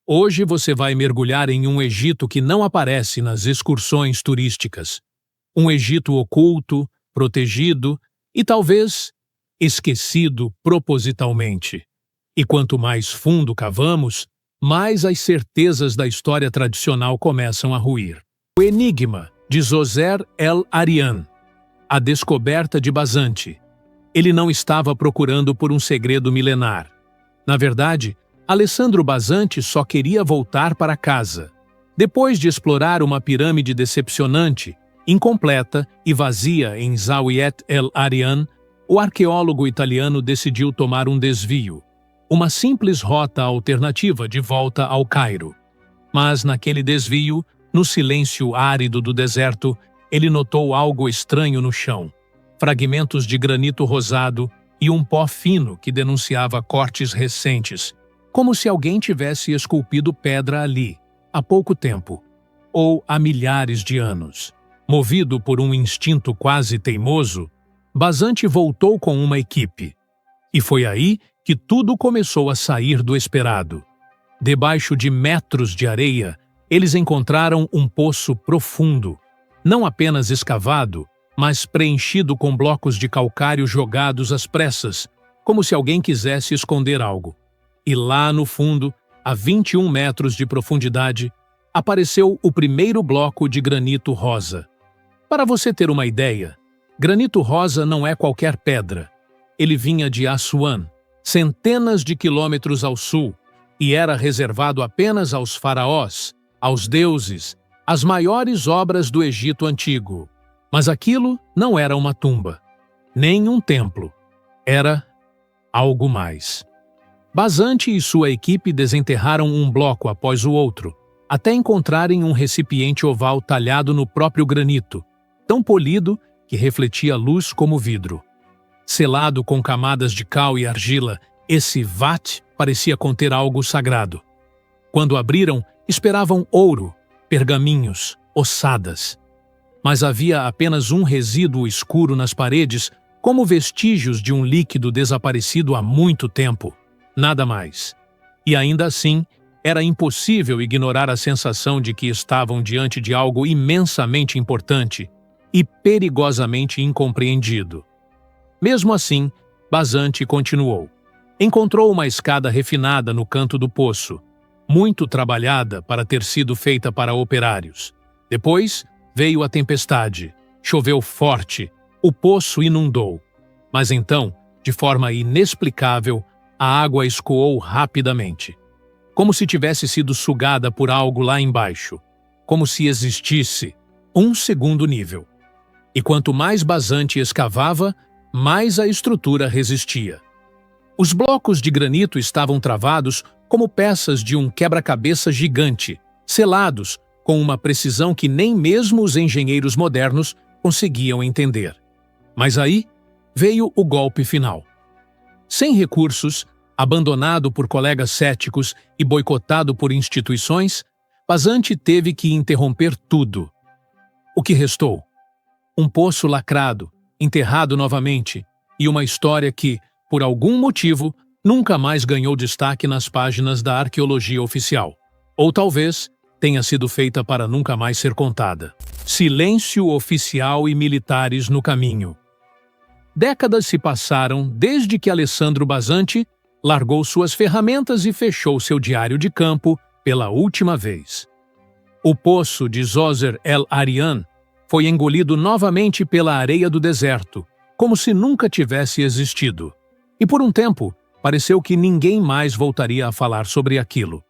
Hoje você vai mergulhar em um Egito que não aparece nas excursões turísticas. Um Egito oculto, protegido e talvez esquecido propositalmente. E quanto mais fundo cavamos, mais as certezas da história tradicional começam a ruir. O Enigma, de Zoser El-Arian. A descoberta de Bazante. Ele não estava procurando por um segredo milenar. Na verdade, Alessandro Bazante só queria voltar para casa. Depois de explorar uma pirâmide decepcionante, incompleta e vazia em Zawiet El-Arian, o arqueólogo italiano decidiu tomar um desvio, uma simples rota alternativa de volta ao Cairo. Mas naquele desvio, no silêncio árido do deserto, ele notou algo estranho no chão, fragmentos de granito rosado e um pó fino que denunciava cortes recentes, como se alguém tivesse esculpido pedra ali, há pouco tempo, ou há milhares de anos. Movido por um instinto quase teimoso, Bazante voltou com uma equipe. E foi aí que tudo começou a sair do esperado. Debaixo de metros de areia, eles encontraram um poço profundo, não apenas escavado, mas preenchido com blocos de calcário jogados às pressas, como se alguém quisesse esconder algo. E lá no fundo, a 21 metros de profundidade, apareceu o primeiro bloco de granito rosa. Para você ter uma ideia, granito rosa não é qualquer pedra. Ele vinha de Assuan, centenas de quilômetros ao sul, e era reservado apenas aos faraós, aos deuses, às maiores obras do Egito Antigo. Mas aquilo não era uma tumba, nem um templo. Era algo mais. Bazante e sua equipe desenterraram um bloco após o outro, até encontrarem um recipiente oval talhado no próprio granito, tão polido que refletia luz como vidro. Selado com camadas de cal e argila, esse vat parecia conter algo sagrado. Quando abriram, esperavam ouro, pergaminhos, ossadas. mas havia apenas um resíduo escuro nas paredes, como vestígios de um líquido desaparecido há muito tempo. Nada mais. E ainda assim, era impossível ignorar a sensação de que estavam diante de algo imensamente importante e perigosamente incompreendido. Mesmo assim, Bazante continuou. Encontrou uma escada refinada no canto do poço, muito trabalhada para ter sido feita para operários. Depois veio a tempestade, choveu forte, o poço inundou. Mas então, de forma inexplicável, a água escoou rapidamente. Como se tivesse sido sugada por algo lá embaixo. Como se existisse um segundo nível. E quanto mais Bazante escavava, mais a estrutura resistia. Os blocos de granito estavam travados como peças de um quebra-cabeça gigante, selados com uma precisão que nem mesmo os engenheiros modernos conseguiam entender. Mas aí veio o golpe final. Sem recursos, abandonado por colegas céticos e boicotado por instituições, Bazante teve que interromper tudo. O que restou? Um poço lacrado, enterrado novamente, e uma história que, por algum motivo, nunca mais ganhou destaque nas páginas da arqueologia oficial. Ou talvez tenha sido feita para nunca mais ser contada. Silêncio oficial e militares no caminho. Décadas se passaram desde que Alessandro Bazante largou suas ferramentas e fechou seu diário de campo pela última vez. O poço de Zoser El Arian foi engolido novamente pela areia do deserto, como se nunca tivesse existido. E por um tempo, pareceu que ninguém mais voltaria a falar sobre aquilo.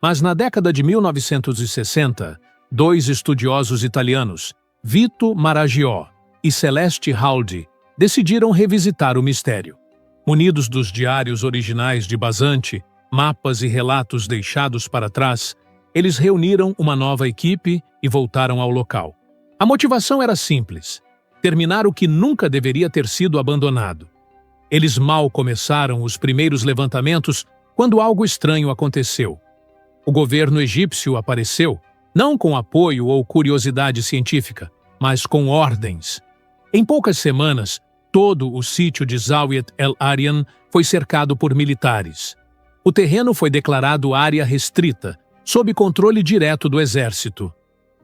Mas na década de 1960, dois estudiosos italianos, Vito Maraggiò e Celeste Haldi, decidiram revisitar o mistério. Munidos dos diários originais de Bazante, mapas e relatos deixados para trás, eles reuniram uma nova equipe e voltaram ao local. A motivação era simples: terminar o que nunca deveria ter sido abandonado. Eles mal começaram os primeiros levantamentos quando algo estranho aconteceu. O governo egípcio apareceu, não com apoio ou curiosidade científica, mas com ordens. Em poucas semanas, todo o sítio de Zawiet El Arian foi cercado por militares. O terreno foi declarado área restrita, sob controle direto do exército.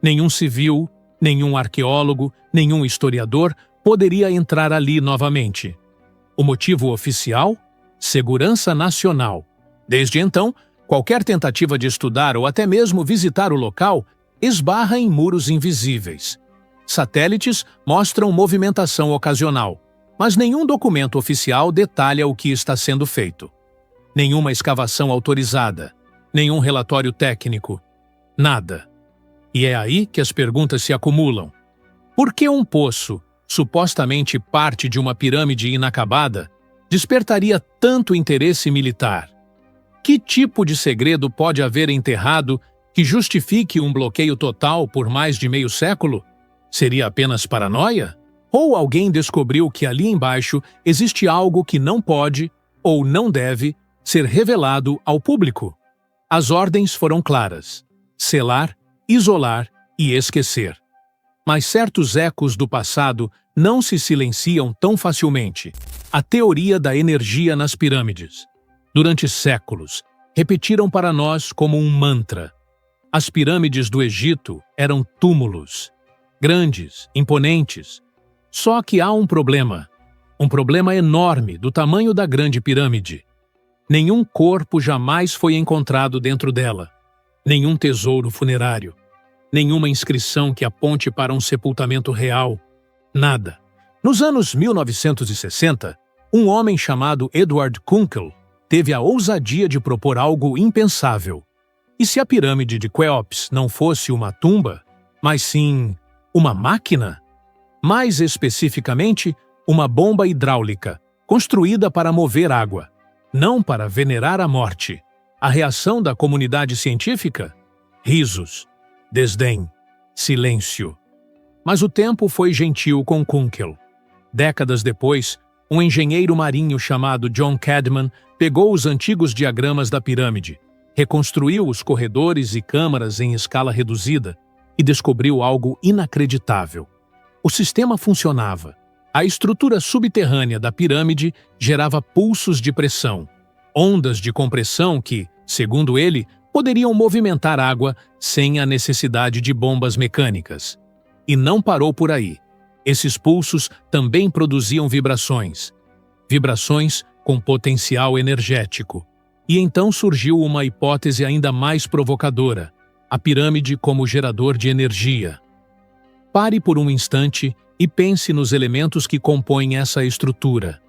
Nenhum civil, nenhum arqueólogo, nenhum historiador poderia entrar ali novamente. O motivo oficial? Segurança nacional. Desde então, qualquer tentativa de estudar ou até mesmo visitar o local esbarra em muros invisíveis. Satélites mostram movimentação ocasional, mas nenhum documento oficial detalha o que está sendo feito. Nenhuma escavação autorizada, nenhum relatório técnico, nada. E é aí que as perguntas se acumulam. Por que um poço, supostamente parte de uma pirâmide inacabada, despertaria tanto interesse militar? Que tipo de segredo pode haver enterrado que justifique um bloqueio total por mais de meio século? Seria apenas paranoia? Ou alguém descobriu que ali embaixo existe algo que não pode, ou não deve, ser revelado ao público? As ordens foram claras: selar, isolar e esquecer. Mas certos ecos do passado não se silenciam tão facilmente. A teoria da energia nas pirâmides. Durante séculos, repetiram para nós como um mantra. As pirâmides do Egito eram túmulos, grandes, imponentes. Só que há um problema enorme do tamanho da Grande Pirâmide. Nenhum corpo jamais foi encontrado dentro dela, nenhum tesouro funerário, nenhuma inscrição que aponte para um sepultamento real, nada. Nos anos 1960, um homem chamado Edward Kunkel teve a ousadia de propor algo impensável. E se a pirâmide de Quéops não fosse uma tumba, mas sim uma máquina? Mais especificamente, uma bomba hidráulica, construída para mover água, não para venerar a morte. A reação da comunidade científica? Risos, desdém, silêncio. Mas o tempo foi gentil com Kunkel. Décadas depois, um engenheiro marinho chamado John Cadman pegou os antigos diagramas da pirâmide, reconstruiu os corredores e câmaras em escala reduzida e descobriu algo inacreditável. O sistema funcionava. A estrutura subterrânea da pirâmide gerava pulsos de pressão, ondas de compressão que, segundo ele, poderiam movimentar água sem a necessidade de bombas mecânicas. E não parou por aí. Esses pulsos também produziam vibrações. Vibrações com potencial energético. E então surgiu uma hipótese ainda mais provocadora: a pirâmide como gerador de energia. Pare por um instante e pense nos elementos que compõem essa estrutura.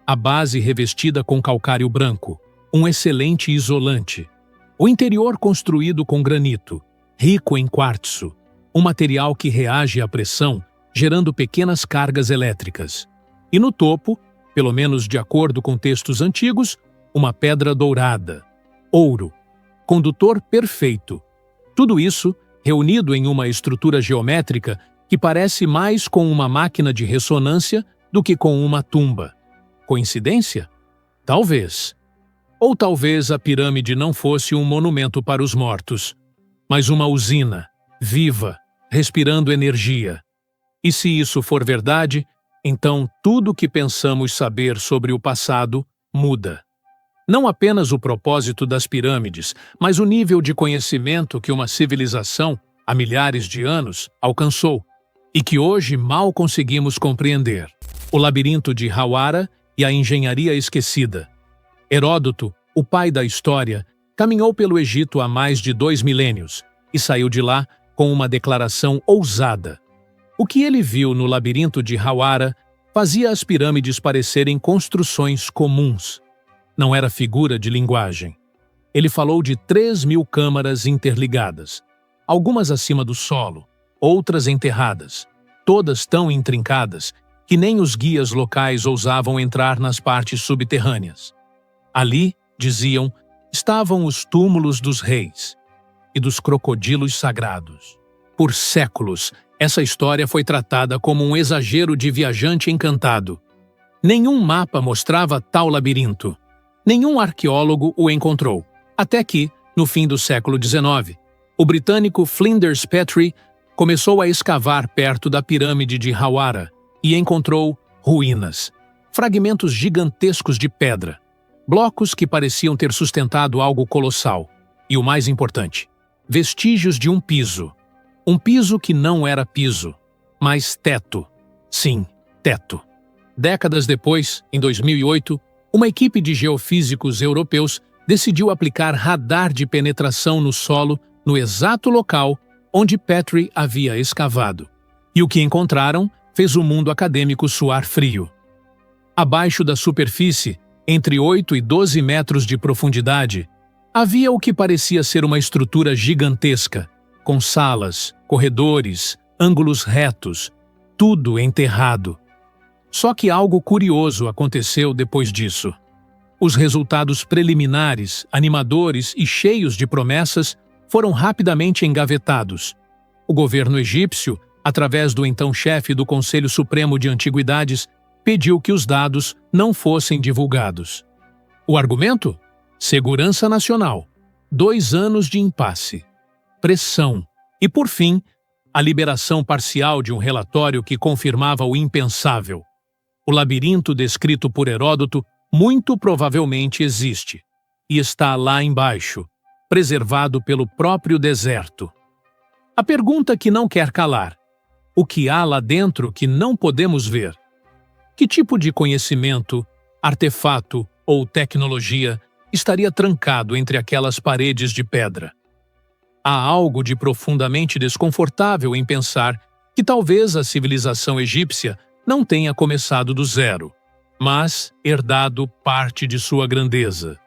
A base revestida com calcário branco, um excelente isolante. O interior construído com granito, rico em quartzo, um material que reage à pressão, gerando pequenas cargas elétricas. E no topo, pelo menos de acordo com textos antigos, uma pedra dourada, ouro, condutor perfeito. Tudo isso reunido em uma estrutura geométrica que parece mais com uma máquina de ressonância do que com uma tumba. Coincidência? Talvez. Ou talvez a pirâmide não fosse um monumento para os mortos, mas uma usina, viva, respirando energia. E se isso for verdade, então tudo o que pensamos saber sobre o passado muda. Não apenas o propósito das pirâmides, mas o nível de conhecimento que uma civilização, há milhares de anos, alcançou, e que hoje mal conseguimos compreender. O labirinto de Hawara e a engenharia esquecida. Heródoto, o pai da história, caminhou pelo Egito há mais de 2 milênios e saiu de lá com uma declaração ousada. O que ele viu no labirinto de Hawara fazia as pirâmides parecerem construções comuns. Não era figura de linguagem. Ele falou de 3.000 câmaras interligadas, algumas acima do solo, outras enterradas, todas tão intrincadas que nem os guias locais ousavam entrar nas partes subterrâneas. Ali, diziam, estavam os túmulos dos reis e dos crocodilos sagrados. Por séculos, essa história foi tratada como um exagero de viajante encantado. Nenhum mapa mostrava tal labirinto. Nenhum arqueólogo o encontrou. Até que, no fim do século XIX, o britânico Flinders Petrie começou a escavar perto da pirâmide de Hawara e encontrou ruínas, fragmentos gigantescos de pedra, blocos que pareciam ter sustentado algo colossal. E o mais importante, vestígios de um piso. Um piso que não era piso, mas teto. Sim, teto. Décadas depois, em 2008, uma equipe de geofísicos europeus decidiu aplicar radar de penetração no solo no exato local onde Petrie havia escavado. E o que encontraram fez o mundo acadêmico suar frio. Abaixo da superfície, entre 8 e 12 metros de profundidade, havia o que parecia ser uma estrutura gigantesca, com salas, corredores, ângulos retos, tudo enterrado. Só que algo curioso aconteceu depois disso. Os resultados preliminares, animadores e cheios de promessas foram rapidamente engavetados. O governo egípcio, através do então chefe do Conselho Supremo de Antiguidades, pediu que os dados não fossem divulgados. O argumento? Segurança nacional. 2 anos de impasse. Pressão. E, por fim, a liberação parcial de um relatório que confirmava o impensável. O labirinto descrito por Heródoto muito provavelmente existe e está lá embaixo, preservado pelo próprio deserto. A pergunta que não quer calar: o que há lá dentro que não podemos ver? Que tipo de conhecimento, artefato ou tecnologia estaria trancado entre aquelas paredes de pedra? Há algo de profundamente desconfortável em pensar que talvez a civilização egípcia não tenha começado do zero, mas herdado parte de sua grandeza.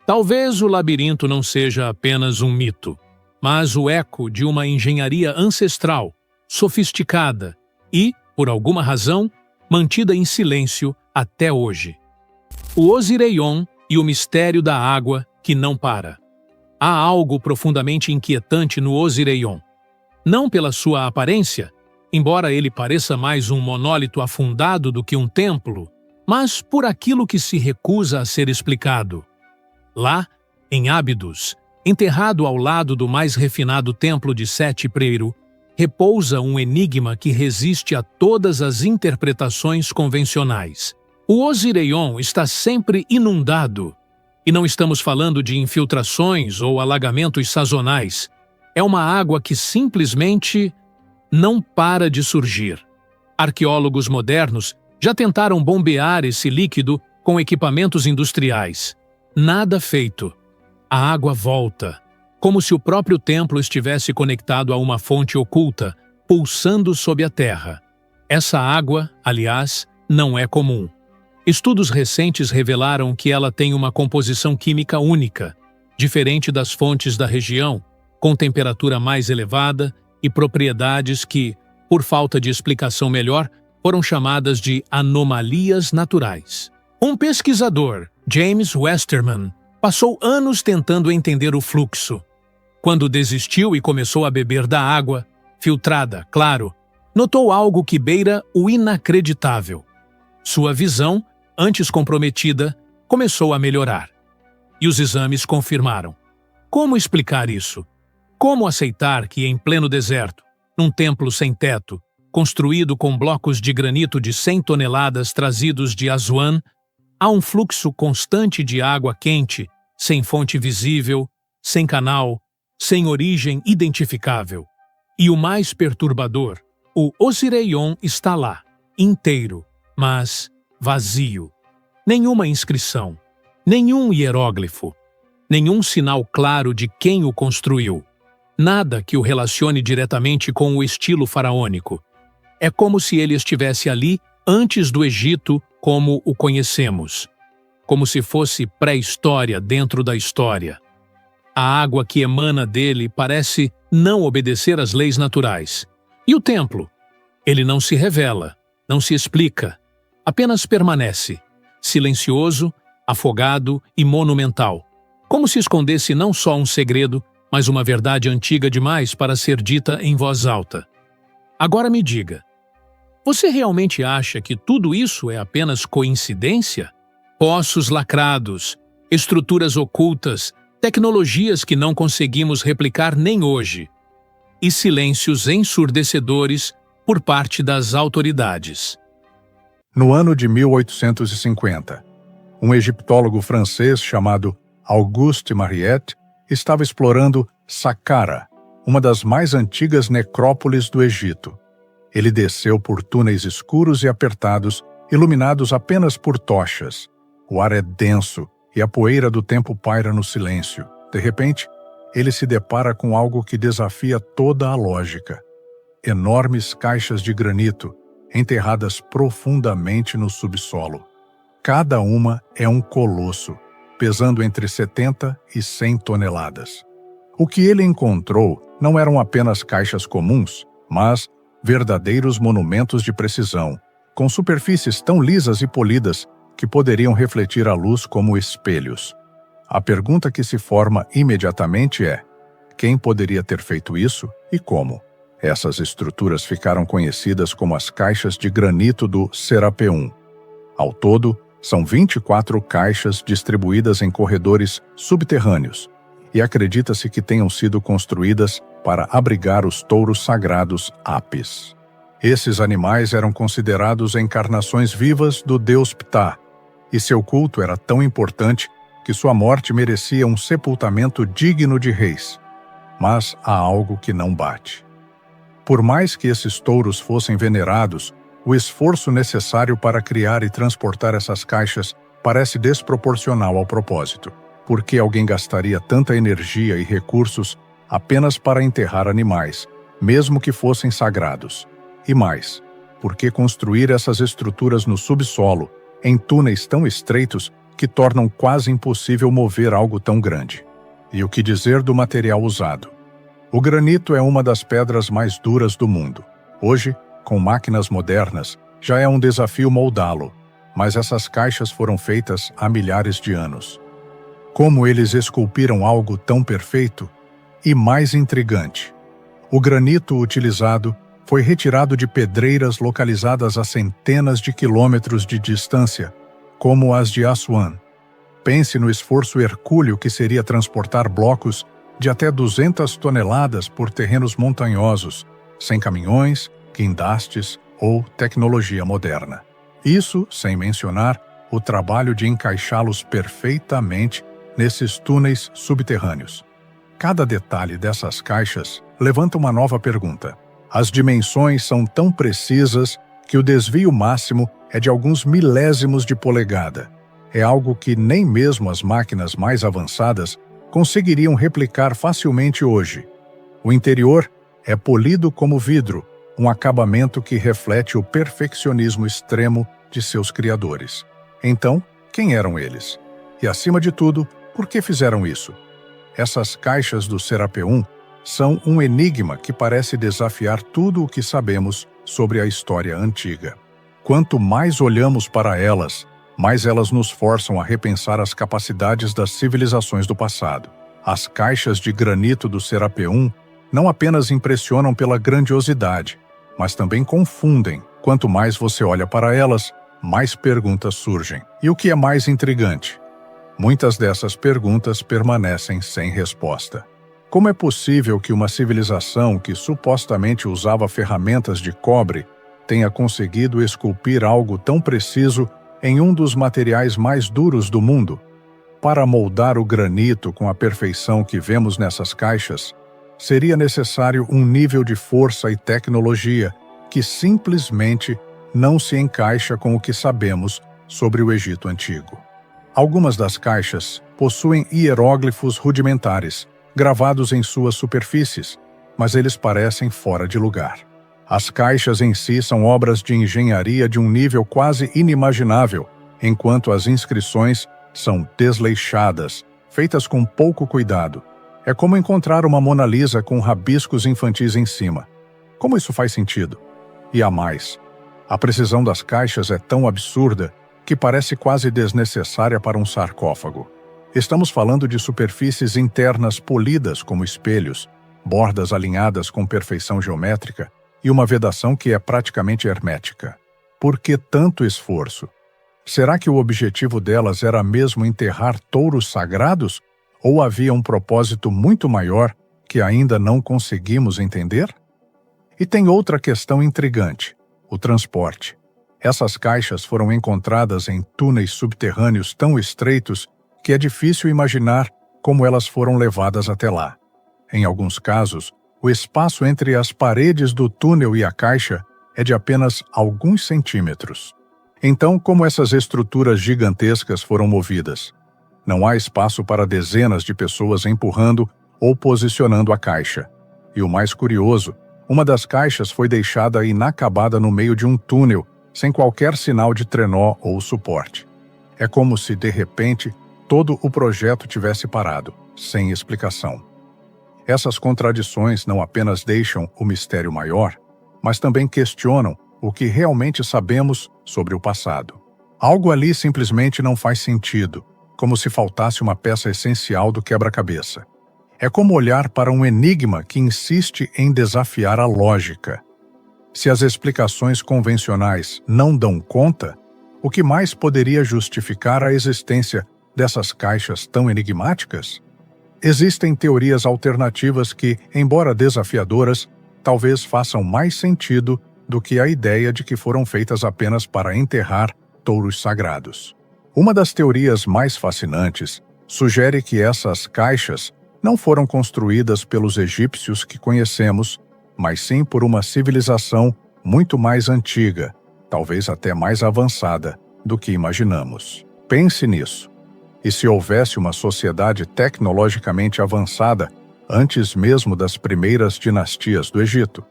Talvez o labirinto não seja apenas um mito, mas o eco de uma engenharia ancestral, sofisticada e, por alguma razão, mantida em silêncio até hoje. O Osirion e o mistério da água que não para. Há algo profundamente inquietante no Osirion. Não pela sua aparência, embora ele pareça mais um monólito afundado do que um templo, mas por aquilo que se recusa a ser explicado. Lá, em Ábidos, enterrado ao lado do mais refinado templo de Sete I, repousa um enigma que resiste a todas as interpretações convencionais. O Osirion está sempre inundado. E não estamos falando de infiltrações ou alagamentos sazonais. É uma água que simplesmente não para de surgir. Arqueólogos modernos já tentaram bombear esse líquido com equipamentos industriais. Nada feito. A água volta, como se o próprio templo estivesse conectado a uma fonte oculta, pulsando sob a terra. Essa água, aliás, não é comum. Estudos recentes revelaram que ela tem uma composição química única, diferente das fontes da região, com temperatura mais elevada e propriedades que, por falta de explicação melhor, foram chamadas de anomalias naturais. Um pesquisador, James Westerman, passou anos tentando entender o fluxo. Quando desistiu e começou a beber da água, filtrada, claro, notou algo que beira o inacreditável. Sua visão, antes comprometida, começou a melhorar. E os exames confirmaram. Como explicar isso? Como aceitar que, em pleno deserto, num templo sem teto, construído com blocos de granito de 100 toneladas trazidos de Aswan, há um fluxo constante de água quente, sem fonte visível, sem canal, sem origem identificável. E o mais perturbador, o Osirion está lá, inteiro, mas vazio. Nenhuma inscrição, nenhum hieróglifo, nenhum sinal claro de quem o construiu. Nada que o relacione diretamente com o estilo faraônico. É como se ele estivesse ali antes do Egito como o conhecemos. Como se fosse pré-história dentro da história. A água que emana dele parece não obedecer às leis naturais. E o templo? Ele não se revela, não se explica. Apenas permanece, silencioso, afogado e monumental, como se escondesse não só um segredo, mas uma verdade antiga demais para ser dita em voz alta. Agora me diga, você realmente acha que tudo isso é apenas coincidência? Poços lacrados, estruturas ocultas, tecnologias que não conseguimos replicar nem hoje, e silêncios ensurdecedores por parte das autoridades. No ano de 1850, um egiptólogo francês chamado Auguste Mariette estava explorando Saqqara, uma das mais antigas necrópolis do Egito. Ele desceu por túneis escuros e apertados, iluminados apenas por tochas. O ar é denso e a poeira do tempo paira no silêncio. De repente, ele se depara com algo que desafia toda a lógica. Enormes caixas de granito, enterradas profundamente no subsolo. Cada uma é um colosso, pesando entre 70 e 100 toneladas. O que ele encontrou não eram apenas caixas comuns, mas verdadeiros monumentos de precisão, com superfícies tão lisas e polidas que poderiam refletir a luz como espelhos. A pergunta que se forma imediatamente é: quem poderia ter feito isso e como? Essas estruturas ficaram conhecidas como as caixas de granito do Serapeum. Ao todo, são 24 caixas distribuídas em corredores subterrâneos, e acredita-se que tenham sido construídas para abrigar os touros sagrados Apis. Esses animais eram considerados encarnações vivas do deus Ptah, e seu culto era tão importante que sua morte merecia um sepultamento digno de reis. Mas há algo que não bate. Por mais que esses touros fossem venerados, o esforço necessário para criar e transportar essas caixas parece desproporcional ao propósito. Por que alguém gastaria tanta energia e recursos apenas para enterrar animais, mesmo que fossem sagrados? E mais, por que construir essas estruturas no subsolo, em túneis tão estreitos que tornam quase impossível mover algo tão grande? E o que dizer do material usado? O granito é uma das pedras mais duras do mundo. Hoje, com máquinas modernas, já é um desafio moldá-lo, mas essas caixas foram feitas há milhares de anos. Como eles esculpiram algo tão perfeito? E mais intrigante, o granito utilizado foi retirado de pedreiras localizadas a centenas de quilômetros de distância, como as de Aswan. Pense no esforço hercúleo que seria transportar blocos de até 200 toneladas por terrenos montanhosos, sem caminhões, guindastes ou tecnologia moderna. Isso sem mencionar o trabalho de encaixá-los perfeitamente nesses túneis subterrâneos. Cada detalhe dessas caixas levanta uma nova pergunta. As dimensões são tão precisas que o desvio máximo é de alguns milésimos de polegada. É algo que nem mesmo as máquinas mais avançadas conseguiriam replicar facilmente hoje. O interior é polido como vidro, um acabamento que reflete o perfeccionismo extremo de seus criadores. Então, quem eram eles? E, acima de tudo, por que fizeram isso? Essas caixas do Serapeum são um enigma que parece desafiar tudo o que sabemos sobre a história antiga. Quanto mais olhamos para elas, mais elas nos forçam a repensar as capacidades das civilizações do passado. As caixas de granito do Serapeum não apenas impressionam pela grandiosidade, mas também confundem. Quanto mais você olha para elas, mais perguntas surgem. E o que é mais intrigante? Muitas dessas perguntas permanecem sem resposta. Como é possível que uma civilização que supostamente usava ferramentas de cobre tenha conseguido esculpir algo tão preciso em um dos materiais mais duros do mundo? Para moldar o granito com a perfeição que vemos nessas caixas, seria necessário um nível de força e tecnologia que simplesmente não se encaixa com o que sabemos sobre o Egito Antigo. Algumas das caixas possuem hieróglifos rudimentares, gravados em suas superfícies, mas eles parecem fora de lugar. As caixas em si são obras de engenharia de um nível quase inimaginável, enquanto as inscrições são desleixadas, feitas com pouco cuidado. É como encontrar uma Mona Lisa com rabiscos infantis em cima. Como isso faz sentido? E há mais. A precisão das caixas é tão absurda que parece quase desnecessária para um sarcófago. Estamos falando de superfícies internas polidas como espelhos, bordas alinhadas com perfeição geométrica e uma vedação que é praticamente hermética. Por que tanto esforço? Será que o objetivo delas era mesmo enterrar touros sagrados? Ou havia um propósito muito maior que ainda não conseguimos entender? E tem outra questão intrigante: o transporte. Essas caixas foram encontradas em túneis subterrâneos tão estreitos que é difícil imaginar como elas foram levadas até lá. Em alguns casos, o espaço entre as paredes do túnel e a caixa é de apenas alguns centímetros. Então, como essas estruturas gigantescas foram movidas? Não há espaço para dezenas de pessoas empurrando ou posicionando a caixa. E o mais curioso, uma das caixas foi deixada inacabada no meio de um túnel, sem qualquer sinal de trenó ou suporte. É como se, de repente, todo o projeto tivesse parado, sem explicação. Essas contradições não apenas deixam o mistério maior, mas também questionam o que realmente sabemos sobre o passado. Algo ali simplesmente não faz sentido, como se faltasse uma peça essencial do quebra-cabeça. É como olhar para um enigma que insiste em desafiar a lógica. Se as explicações convencionais não dão conta, o que mais poderia justificar a existência dessas caixas tão enigmáticas? Existem teorias alternativas que, embora desafiadoras, talvez façam mais sentido do que a ideia de que foram feitas apenas para enterrar touros sagrados. Uma das teorias mais fascinantes sugere que essas caixas não foram construídas pelos egípcios que conhecemos, mas sim por uma civilização muito mais antiga, talvez até mais avançada do que imaginamos. Pense nisso. E se houvesse uma sociedade tecnologicamente avançada antes mesmo das primeiras dinastias do Egito?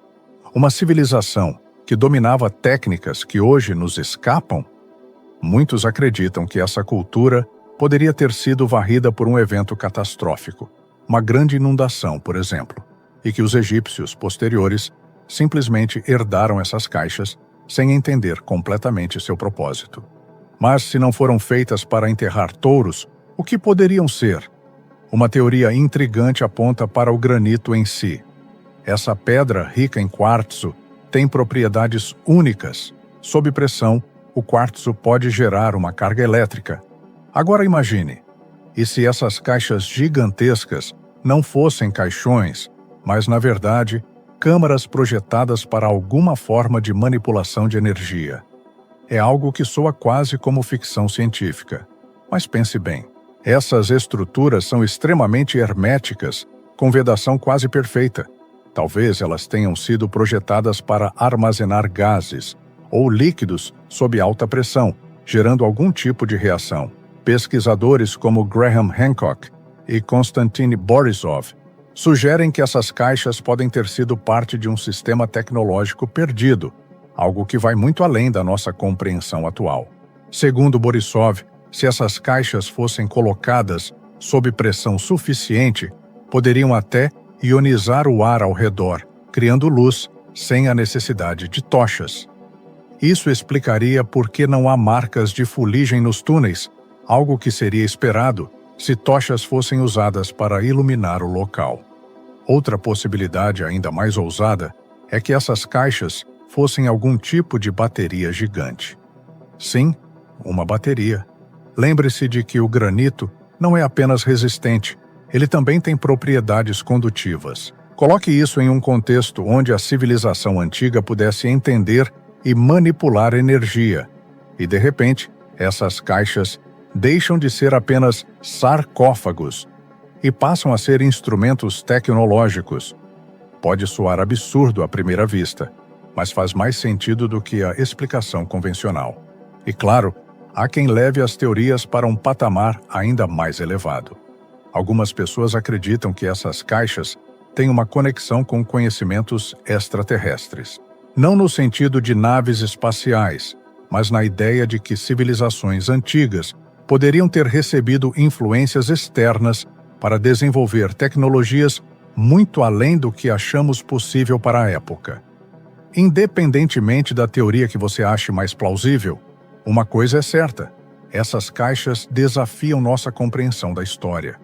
Uma civilização que dominava técnicas que hoje nos escapam? Muitos acreditam que essa cultura poderia ter sido varrida por um evento catastrófico, uma grande inundação, por exemplo, e que os egípcios posteriores simplesmente herdaram essas caixas sem entender completamente seu propósito. Mas se não foram feitas para enterrar touros, o que poderiam ser? Uma teoria intrigante aponta para o granito em si. Essa pedra rica em quartzo tem propriedades únicas. Sob pressão, o quartzo pode gerar uma carga elétrica. Agora imagine, e se essas caixas gigantescas não fossem caixões, mas na verdade câmaras projetadas para alguma forma de manipulação de energia. É algo que soa quase como ficção científica. Mas pense bem, essas estruturas são extremamente herméticas, com vedação quase perfeita. Talvez elas tenham sido projetadas para armazenar gases ou líquidos sob alta pressão, gerando algum tipo de reação. Pesquisadores como Graham Hancock e Konstantin Borisov sugerem que essas caixas podem ter sido parte de um sistema tecnológico perdido, algo que vai muito além da nossa compreensão atual. Segundo Borisov, se essas caixas fossem colocadas sob pressão suficiente, poderiam até ionizar o ar ao redor, criando luz sem a necessidade de tochas. Isso explicaria por que não há marcas de fuligem nos túneis, algo que seria esperado se tochas fossem usadas para iluminar o local. Outra possibilidade ainda mais ousada é que essas caixas fossem algum tipo de bateria gigante. Sim, uma bateria. Lembre-se de que o granito não é apenas resistente, ele também tem propriedades condutivas. Coloque isso em um contexto onde a civilização antiga pudesse entender e manipular energia, e de repente, essas caixas deixam de ser apenas sarcófagos e passam a ser instrumentos tecnológicos. Pode soar absurdo à primeira vista, mas faz mais sentido do que a explicação convencional. E claro, há quem leve as teorias para um patamar ainda mais elevado. Algumas pessoas acreditam que essas caixas têm uma conexão com conhecimentos extraterrestres. Não no sentido de naves espaciais, mas na ideia de que civilizações antigas poderiam ter recebido influências externas para desenvolver tecnologias muito além do que achamos possível para a época. Independentemente da teoria que você ache mais plausível, uma coisa é certa: essas caixas desafiam nossa compreensão da história.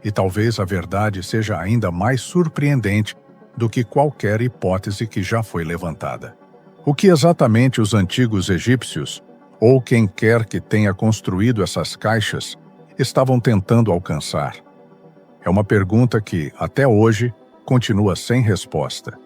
E talvez a verdade seja ainda mais surpreendente do que qualquer hipótese que já foi levantada. O que exatamente os antigos egípcios, ou quem quer que tenha construído essas caixas, estavam tentando alcançar? É uma pergunta que, até hoje, continua sem resposta.